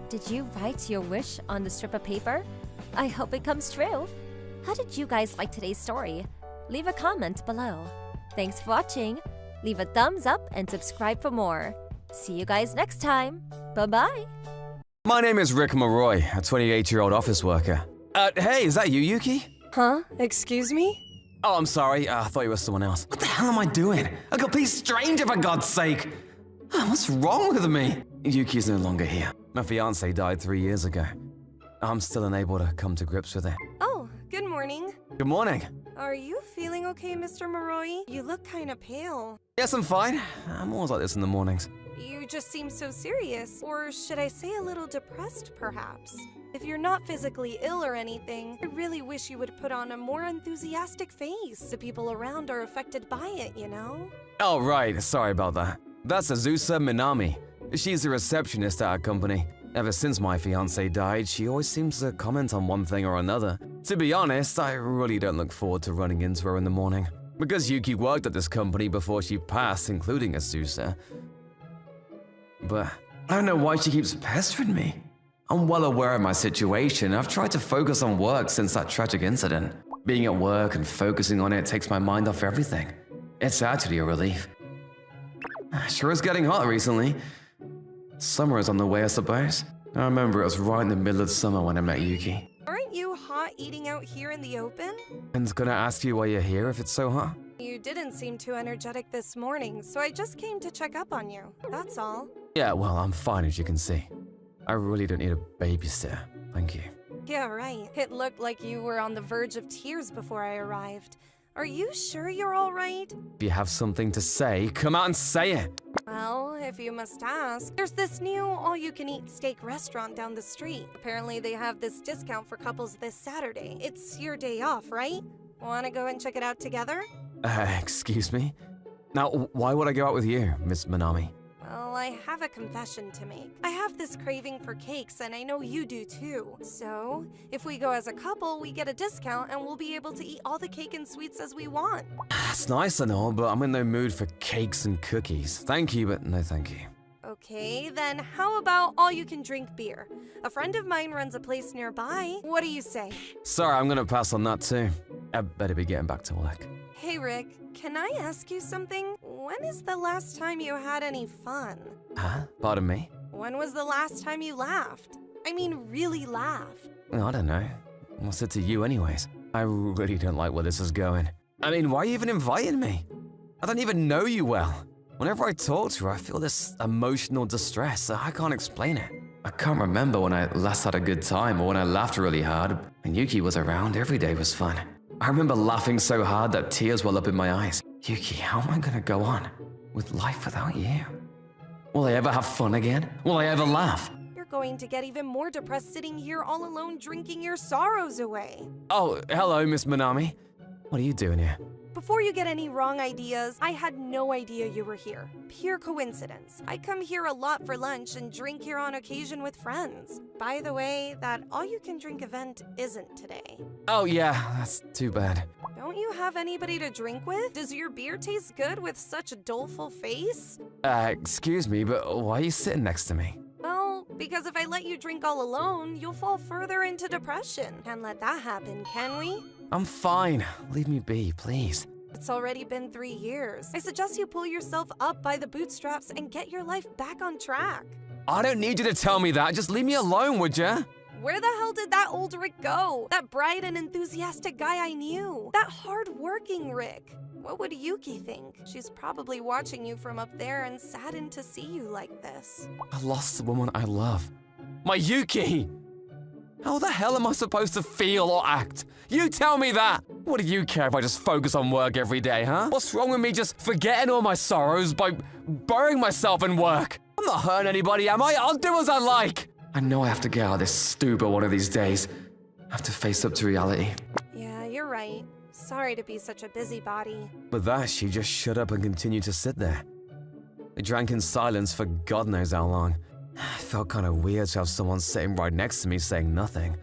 Did you write your wish on the strip of paper? I hope it comes true. How did you guys like today's story? Leave a comment below. Thanks for watching. Leave a thumbs up and subscribe for more. See you guys next time. Bye-bye. My name is Rick Maroy, a 28-year-old office worker. Hey, is that you, Yuki? Huh? Excuse me? Oh, I'm sorry. I thought you were someone else. What the hell am I doing? A complete stranger, for God's sake! What's wrong with me? Yuki's no longer here. My fiance died 3 years ago. I'm still unable to come to grips with it. Oh, good morning. Good morning. Are you feeling okay, Mr. Maroy? You look kinda pale. Yes, I'm fine. I'm always like this in the mornings. You just seem so serious. Or should I say a little depressed, perhaps? If you're not physically ill or anything, I really wish you would put on a more enthusiastic face. The people around are affected by it, you know? Oh, right. Sorry about that. That's Azusa Minami. She's the receptionist at our company. Ever since my fiancé died, she always seems to comment on one thing or another. To be honest, I really don't look forward to running into her in the morning. Because Yuki worked at this company before she passed, including Azusa. But I don't know why she keeps pestering me. I'm well aware of my situation. I've tried to focus on work since that tragic incident. Being at work and focusing on it takes my mind off everything. It's actually a relief. Sure is getting hot recently. Summer is on the way, I suppose. I remember it was right in the middle of summer when I met Yuki. Aren't you hot eating out here in the open? And gonna ask you why you're here if it's so hot? You didn't seem too energetic this morning, so I just came to check up on you. That's all. Yeah, well, I'm fine as you can see. I really don't need a babysitter, thank you. Yeah, right. It looked like you were on the verge of tears before I arrived. Are you sure you're all right? If you have something to say, come out and say it. Well, if you must ask, there's this new all-you-can-eat steak restaurant down the street. Apparently they have this discount for couples this Saturday. It's your day off, right? Wanna go and check it out together? Excuse me? Now, why would I go out with you, Miss Minami? Well, I have a confession to make. I have this craving for cakes, and I know you do too. So, if we go as a couple, we get a discount and we'll be able to eat all the cake and sweets as we want. That's nice and all, but I'm in no mood for cakes and cookies. Thank you, but no thank you. Okay, then how about all-you-can-drink beer? A friend of mine runs a place nearby. What do you say? Sorry, I'm gonna pass on that too. I better be getting back to work. Hey Rick, can I ask you something? When is the last time you had any fun? Huh? Pardon me? When was the last time you laughed? I mean, really laughed. I don't know. What's it to you anyways? I really don't like where this is going. I mean, why are you even inviting me? I don't even know you well. Whenever I talk to her, I feel this emotional distress. I can't explain it. I can't remember when I last had a good time or when I laughed really hard. When Yuki was around, every day was fun. I remember laughing so hard that tears well up in my eyes. Yuki, how am I gonna go on with life without you? Will I ever have fun again? Will I ever laugh? You're going to get even more depressed sitting here all alone drinking your sorrows away. Oh, hello, Miss Minami. What are you doing here? Before you get any wrong ideas, I had no idea you were here. Pure coincidence. I come here a lot for lunch and drink here on occasion with friends. By the way, that all-you-can-drink event isn't today. Oh yeah, that's too bad. Don't you have anybody to drink with? Does your beer taste good with such a doleful face? Excuse me, but why are you sitting next to me? Well, because if I let you drink all alone, you'll fall further into depression. Can't let that happen, can we? I'm fine. Leave me be, please. It's already been 3 years. I suggest you pull yourself up by the bootstraps and get your life back on track. I don't need you to tell me that. Just leave me alone, would ya? Where the hell did that old Rick go? That bright and enthusiastic guy I knew. That hard-working Rick. What would Yuki think? She's probably watching you from up there and saddened to see you like this. I lost the woman I love. My Yuki! How the hell am I supposed to feel or act? You tell me that! What do you care if I just focus on work every day, huh? What's wrong with me just forgetting all my sorrows by burying myself in work? I'm not hurting anybody, am I? I'll do as I like! I know I have to get out of this stupor one of these days. I have to face up to reality. Yeah, you're right. Sorry to be such a busybody. With that, she just shut up and continued to sit there. We drank in silence for God knows how long. It felt kind of weird to have someone sitting right next to me saying nothing.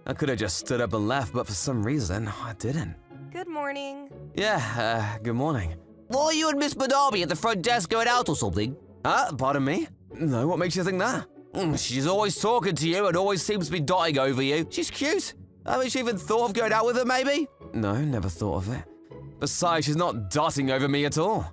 I could have just stood up and left, but for some reason, I didn't. Good morning. Yeah, good morning. Why are you and Miss Manami at the front desk going out or something? Pardon me? No, what makes you think that? She's always talking to you and always seems to be dotting over you. She's cute. Haven't you even thought of going out with her, maybe? No, never thought of it. Besides, she's not dotting over me at all.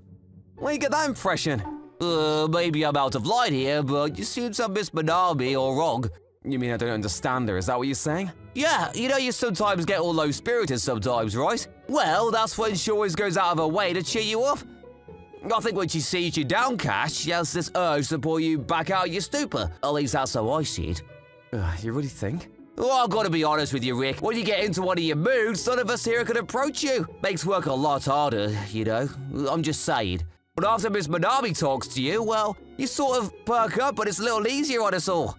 Where you get that impression? Maybe I'm out of line here, but you seem to have Miss Manami all wrong. You mean I don't understand her, is that what you're saying? Yeah, you know you sometimes get all low-spirited sometimes, right? Well, that's when she always goes out of her way to cheer you up. I think when she sees you downcast, she has this urge to pull you back out of your stupor. At least that's how I see it. You really think? Well, I've got to be honest with you, Rick. When you get into one of your moods, none of us here can approach you. Makes work a lot harder, you know. I'm just saying. But after Miss Manami talks to you, well, you sort of perk up and it's a little easier on us all.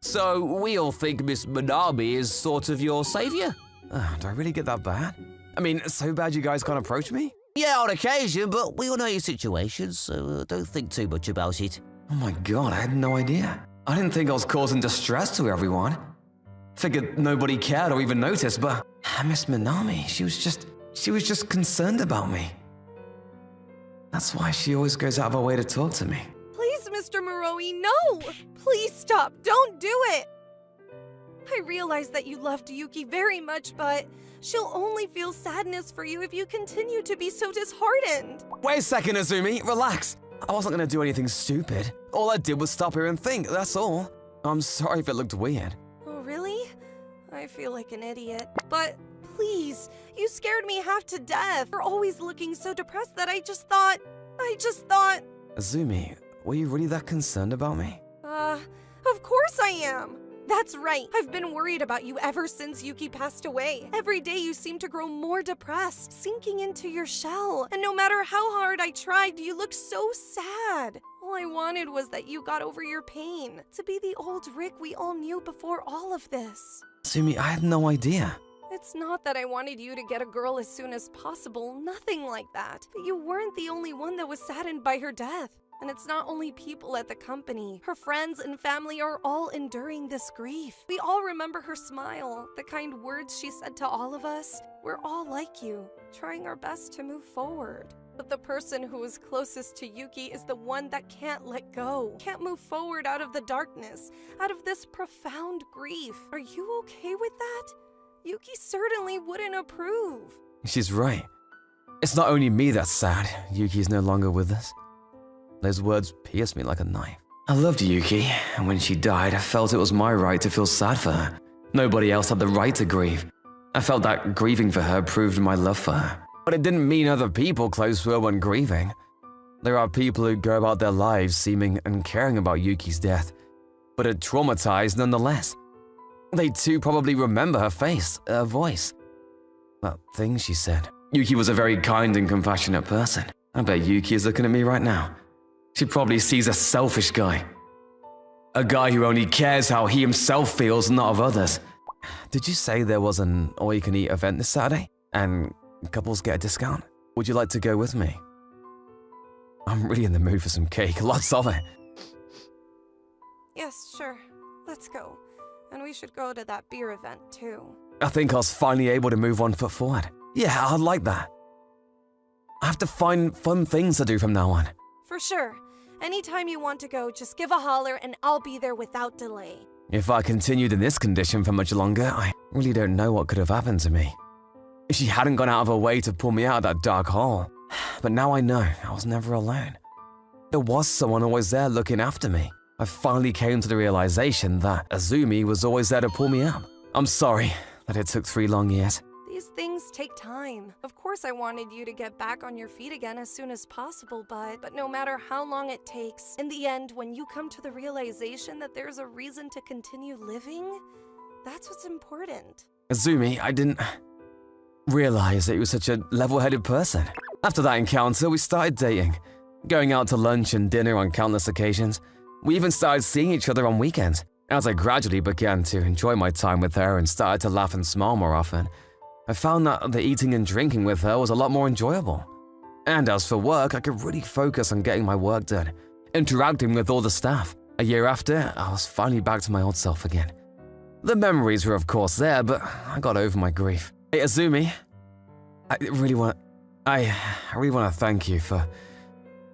So we all think Miss Manami is sort of your savior. Do I really get that bad? I mean, so bad you guys can't approach me? Yeah, on occasion, but we all know your situation, so don't think too much about it. Oh my God, I had no idea. I didn't think I was causing distress to everyone. Figured nobody cared or even noticed, but Miss Manami, she was just concerned about me. That's why she always goes out of her way to talk to me. Please, Mr. Moroi, no! Please stop, don't do it! I realize that you loved Yuki very much, but she'll only feel sadness for you if you continue to be so disheartened. Wait a second, Azumi, relax. I wasn't gonna do anything stupid. All I did was stop here and think, that's all. I'm sorry if it looked weird. Oh, really? I feel like an idiot. But please, you scared me half to death. You're always looking so depressed that I just thought... Azumi, were you really that concerned about me? Of course I am. That's right. I've been worried about you ever since Yuki passed away. Every day you seem to grow more depressed, sinking into your shell. And no matter how hard I tried, you looked so sad. All I wanted was that you got over your pain, to be the old Rick we all knew before all of this. Azumi, I had no idea. It's not that I wanted you to get a girl as soon as possible, nothing like that. But you weren't the only one that was saddened by her death. And it's not only people at the company. Her friends and family are all enduring this grief. We all remember her smile, the kind words she said to all of us. We're all like you, trying our best to move forward. But the person who is closest to Yuki is the one that can't let go, can't move forward out of the darkness, out of this profound grief. Are you okay with that? Yuki certainly wouldn't approve. She's right. It's not only me that's sad. Yuki's no longer with us. Those words pierced me like a knife. I loved Yuki, and when she died, I felt it was my right to feel sad for her. Nobody else had the right to grieve. I felt that grieving for her proved my love for her. But it didn't mean other people close to her weren't grieving. There are people who go about their lives seeming uncaring about Yuki's death, but are traumatized nonetheless. They too probably remember her face, her voice. That thing she said. Yuki was a very kind and compassionate person. I bet Yuki is looking at me right now. She probably sees a selfish guy. A guy who only cares how he himself feels, not of others. Did you say there was an all-you-can-eat event this Saturday? And couples get a discount? Would you like to go with me? I'm really in the mood for some cake, lots of it. Yes, sure. Let's go. And we should go to that beer event too. I think I was finally able to move 1 foot forward. Yeah, I'd like that. I have to find fun things to do from now on. For sure. Anytime you want to go, just give a holler and I'll be there without delay. If I continued in this condition for much longer, I really don't know what could have happened to me. If she hadn't gone out of her way to pull me out of that dark hole. But now I know I was never alone. There was someone always there looking after me. I finally came to the realization that Azumi was always there to pull me up. I'm sorry that it took 3 long years. These things take time. Of course I wanted you to get back on your feet again as soon as possible, but no matter how long it takes, in the end, when you come to the realization that there's a reason to continue living, that's what's important. Azumi, I didn't realize that you were such a level-headed person. After that encounter, we started dating, going out to lunch and dinner on countless occasions. We even started seeing each other on weekends. As I gradually began to enjoy my time with her and started to laugh and smile more often, I found that the eating and drinking with her was a lot more enjoyable. And as for work, I could really focus on getting my work done, interacting with all the staff. A year after, I was finally back to my old self again. The memories were of course there, but I got over my grief. Hey Azumi, I really want to thank you for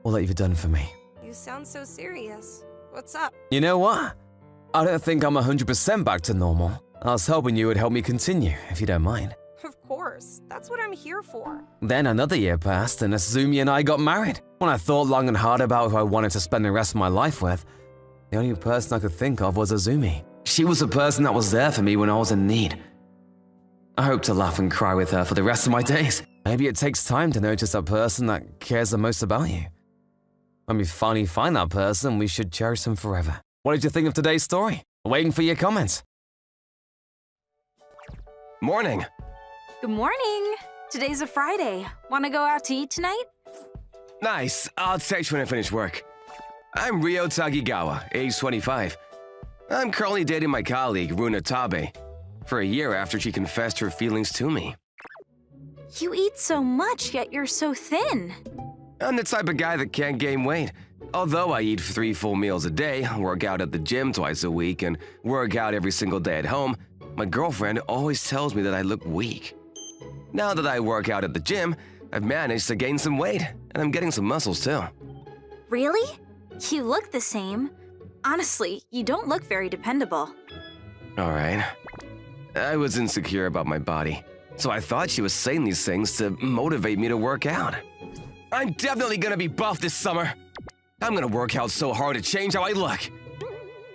all that you've done for me. You sound so serious. What's up? You know what? I don't think I'm 100% back to normal. I was hoping you would help me continue, if you don't mind. Of course. That's what I'm here for. Then another year passed and Azumi and I got married. When I thought long and hard about who I wanted to spend the rest of my life with, the only person I could think of was Azumi. She was the person that was there for me when I was in need. I hope to laugh and cry with her for the rest of my days. Maybe it takes time to notice that person that cares the most about you. When we finally find that person, we should cherish them forever. What did you think of today's story? Waiting for your comments. Morning. Good morning. Today's a Friday. Want to go out to eat tonight? Nice. I'll text when I finish work. I'm Ryo Tagigawa, age 25. I'm currently dating my colleague, Runa Tabe, for a year after she confessed her feelings to me. You eat so much, yet you're so thin. I'm the type of guy that can't gain weight. Although I eat 3 full meals a day, work out at the gym twice a week, and work out every single day at home, my girlfriend always tells me that I look weak. Now that I work out at the gym, I've managed to gain some weight, and I'm getting some muscles too. Really? You look the same. Honestly, you don't look very dependable. Alright. I was insecure about my body, so I thought she was saying these things to motivate me to work out. I'm definitely gonna be buff this summer. I'm gonna work out so hard to change how I look.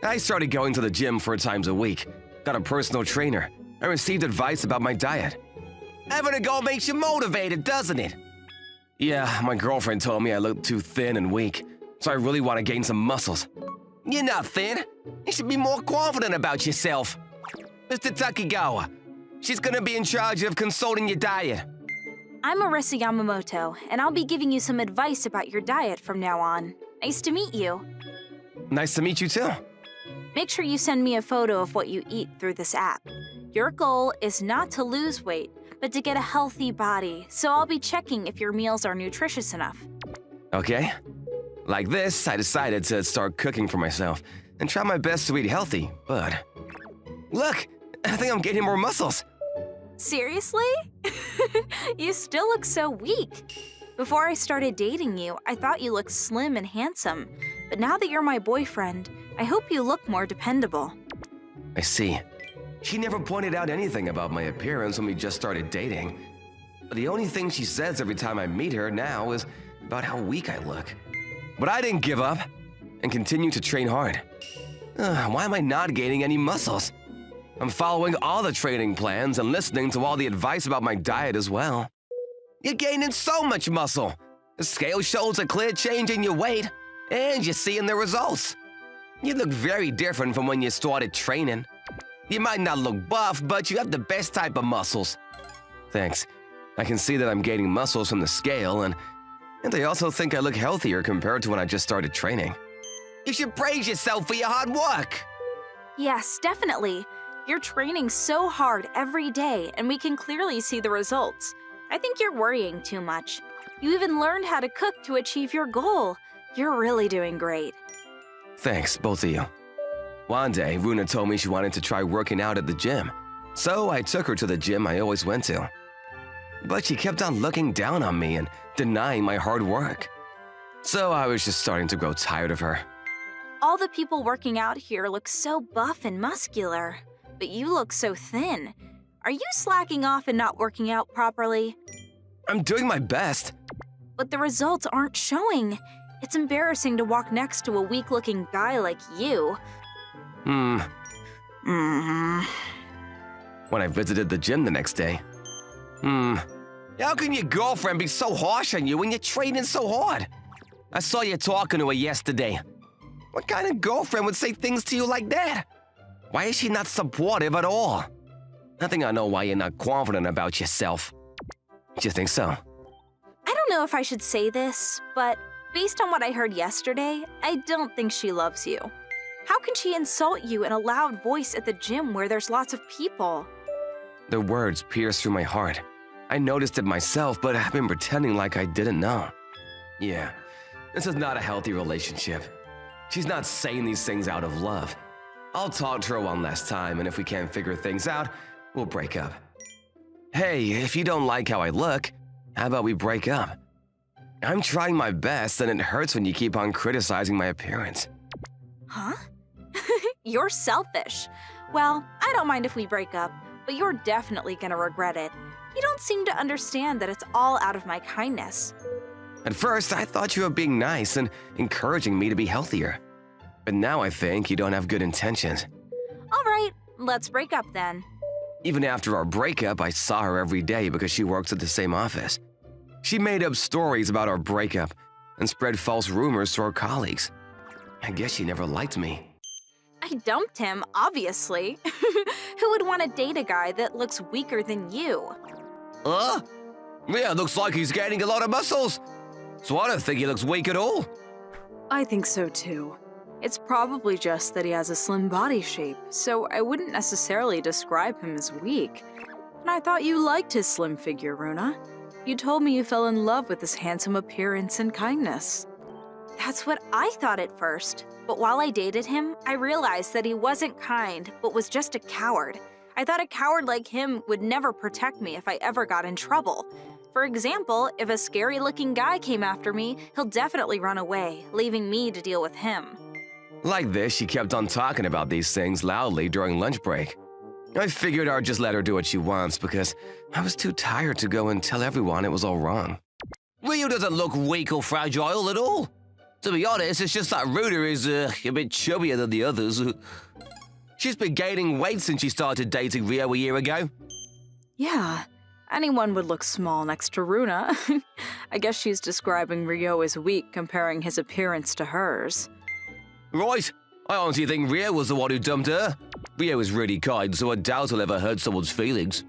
I started going to the gym 4 times a week, got a personal trainer, and received advice about my diet. Having a goal makes you motivated, doesn't it? Yeah, my girlfriend told me I look too thin and weak, so I really want to gain some muscles. You're not thin. You should be more confident about yourself. Mr. Takigawa, she's gonna be in charge of consulting your diet. I'm Marissa Yamamoto, and I'll be giving you some advice about your diet from now on. Nice to meet you. Nice to meet you too. Make sure you send me a photo of what you eat through this app. Your goal is not to lose weight, but to get a healthy body, so I'll be checking if your meals are nutritious enough. Okay. Like this, I decided to start cooking for myself and try my best to eat healthy, but... Look! I think I'm gaining more muscles. Seriously? You still look so weak. Before I started dating you, I thought you looked slim and handsome. But now that you're my boyfriend, I hope you look more dependable. I see. She never pointed out anything about my appearance when we just started dating. But the only thing she says every time I meet her now is about how weak I look. But I didn't give up and continue to train hard. Why am I not gaining any muscles? I'm following all the training plans and listening to all the advice about my diet as well. You're gaining so much muscle. The scale shows a clear change in your weight, and you're seeing the results. You look very different from when you started training. You might not look buff, but you have the best type of muscles. Thanks. I can see that I'm gaining muscles from the scale, and I also think I look healthier compared to when I just started training. You should praise yourself for your hard work. Yes, definitely. You're training so hard every day, and we can clearly see the results. I think you're worrying too much. You even learned how to cook to achieve your goal. You're really doing great. Thanks, both of you. One day, Runa told me she wanted to try working out at the gym, so I took her to the gym I always went to. But she kept on looking down on me and denying my hard work. So I was just starting to grow tired of her. All the people working out here look so buff and muscular, but you look so thin. Are you slacking off and not working out properly? I'm doing my best. But the results aren't showing. It's embarrassing to walk next to a weak-looking guy like you. When I visited the gym the next day. How can your girlfriend be so harsh on you when you're training so hard? I saw you talking to her yesterday. What kind of girlfriend would say things to you like that? Why is she not supportive at all? I think I know why you're not confident about yourself. Do you think so? I don't know if I should say this, but based on what I heard yesterday, I don't think she loves you. How can she insult you in a loud voice at the gym where there's lots of people? Their words pierced through my heart. I noticed it myself, but I've been pretending like I didn't know. Yeah, this is not a healthy relationship. She's not saying these things out of love. I'll talk to her one last time, and if we can't figure things out, we'll break up. Hey, if you don't like how I look, how about we break up? I'm trying my best, and it hurts when you keep on criticizing my appearance. Huh? You're selfish. Well, I don't mind if we break up, but you're definitely gonna regret it. You don't seem to understand that it's all out of my kindness. At first, I thought you were being nice and encouraging me to be healthier. But now I think you don't have good intentions. All right, let's break up then. Even after our breakup, I saw her every day because she works at the same office. She made up stories about our breakup and spread false rumors to our colleagues. I guess she never liked me. I dumped him, obviously. Who would want to date a guy that looks weaker than you? Yeah, looks like he's gaining a lot of muscles. So I don't think he looks weak at all. I think so too. It's probably just that he has a slim body shape, so I wouldn't necessarily describe him as weak. And I thought you liked his slim figure, Runa. You told me you fell in love with his handsome appearance and kindness. That's what I thought at first, but while I dated him, I realized that he wasn't kind, but was just a coward. I thought a coward like him would never protect me if I ever got in trouble. For example, if a scary-looking guy came after me, he'll definitely run away, leaving me to deal with him. Like this, she kept on talking about these things loudly during lunch break. I figured I'd just let her do what she wants because I was too tired to go and tell everyone it was all wrong. Ryu doesn't look weak or fragile at all. To be honest, it's just that Runa is a bit chubbier than the others. She's been gaining weight since she started dating Rio a year ago. Yeah, anyone would look small next to Runa. I guess she's describing Rio as weak, comparing his appearance to hers. Right, I honestly think Rio was the one who dumped her. Rio is really kind, so I doubt he'll ever hurt someone's feelings.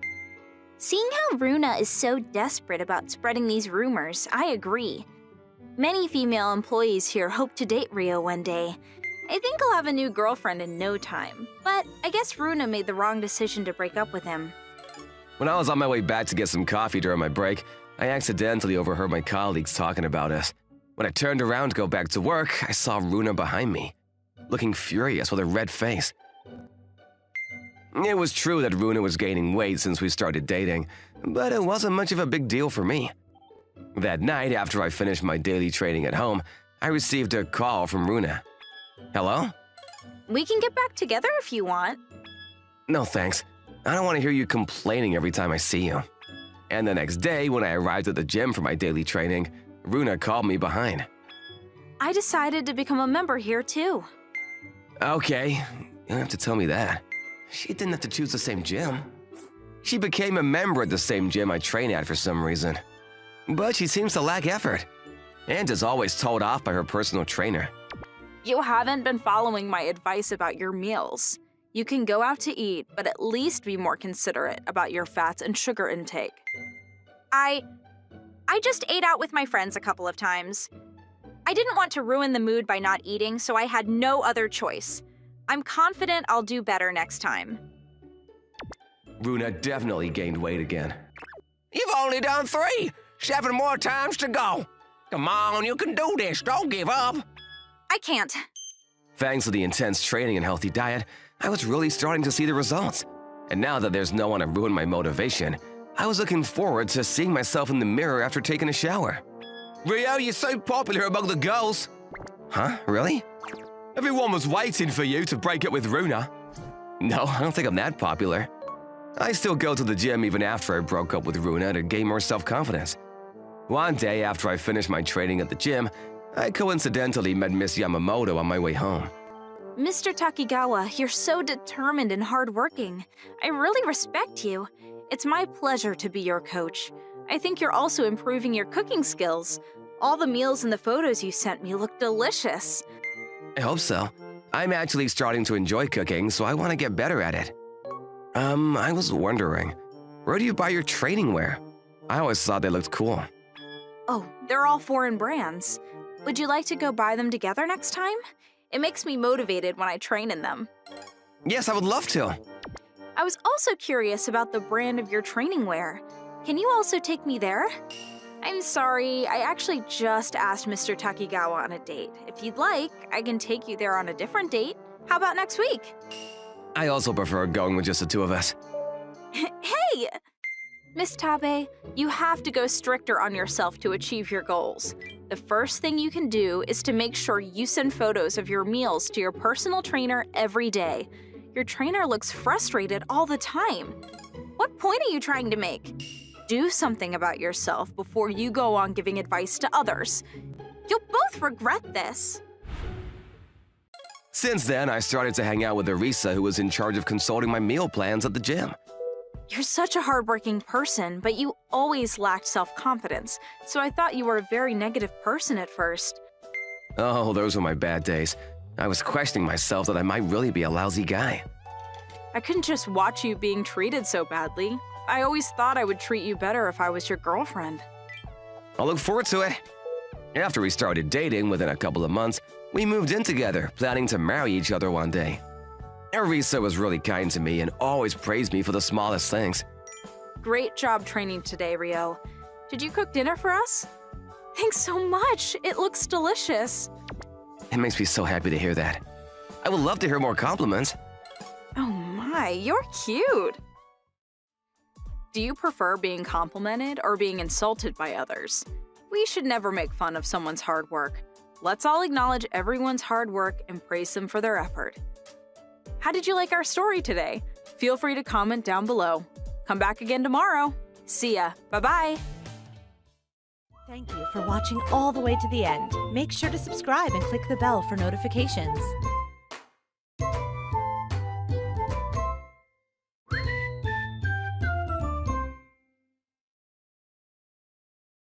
Seeing how Runa is so desperate about spreading these rumors, I agree. Many female employees here hope to date Rio one day. I think he'll have a new girlfriend in no time, but I guess Runa made the wrong decision to break up with him. When I was on my way back to get some coffee during my break, I accidentally overheard my colleagues talking about us. When I turned around to go back to work, I saw Runa behind me, looking furious with a red face. It was true that Runa was gaining weight since we started dating, but it wasn't much of a big deal for me. That night, after I finished my daily training at home, I received a call from Runa. Hello? We can get back together if you want. No thanks. I don't want to hear you complaining every time I see you. And the next day, when I arrived at the gym for my daily training, Runa called me behind. I decided to become a member here too. Okay, you don't have to tell me that. She didn't have to choose the same gym. She became a member at the same gym I train at for some reason. But she seems to lack effort, and is always told off by her personal trainer. You haven't been following my advice about your meals. You can go out to eat, but at least be more considerate about your fats and sugar intake. I just ate out with my friends a couple of times. I didn't want to ruin the mood by not eating, so I had no other choice. I'm confident I'll do better next time. Runa definitely gained weight again. You've only done 3. 7 more times to go. Come on, you can do this. Don't give up. I can't. Thanks to the intense training and healthy diet, I was really starting to see the results. And now that there's no one to ruin my motivation, I was looking forward to seeing myself in the mirror after taking a shower. Rio, you're so popular among the girls. Huh? Really? Everyone was waiting for you to break up with Runa. No, I don't think I'm that popular. I still go to the gym even after I broke up with Runa to gain more self-confidence. One day after I finished my training at the gym, I coincidentally met Miss Yamamoto on my way home. Mr. Takigawa, you're so determined and hardworking. I really respect you. It's my pleasure to be your coach. I think you're also improving your cooking skills. All the meals and the photos you sent me look delicious. I hope so. I'm actually starting to enjoy cooking, so I want to get better at it. I was wondering, where do you buy your training wear? I always thought they looked cool. Oh, they're all foreign brands. Would you like to go buy them together next time? It makes me motivated when I train in them. Yes, I would love to. I was also curious about the brand of your training wear. Can you also take me there? I'm sorry, I actually just asked Mr. Takigawa on a date. If you'd like, I can take you there on a different date. How about next week? I also prefer going with just the two of us. Hey! Miss Tabe, you have to go stricter on yourself to achieve your goals. The first thing you can do is to make sure you send photos of your meals to your personal trainer every day. Your trainer looks frustrated all the time. What point are you trying to make? Do something about yourself before you go on giving advice to others. You'll both regret this. Since then, I started to hang out with Arisa, who was in charge of consulting my meal plans at the gym. You're such a hardworking person, but you always lacked self-confidence, so I thought you were a very negative person at first. Oh, those were my bad days. I was questioning myself that I might really be a lousy guy. I couldn't just watch you being treated so badly. I always thought I would treat you better if I was your girlfriend. I'll look forward to it. After we started dating, within a couple of months, we moved in together, planning to marry each other one day. Arisa was really kind to me and always praised me for the smallest things. Great job training today, Rio. Did you cook dinner for us? Thanks so much. It looks delicious. It makes me so happy to hear that. I would love to hear more compliments. Oh my, you're cute. Do you prefer being complimented or being insulted by others? We should never make fun of someone's hard work. Let's all acknowledge everyone's hard work and praise them for their effort. How did you like our story today? Feel free to comment down below. Come back again tomorrow. See ya. Bye-bye. Thank you for watching all the way to the end. Make sure to subscribe and click the bell for notifications.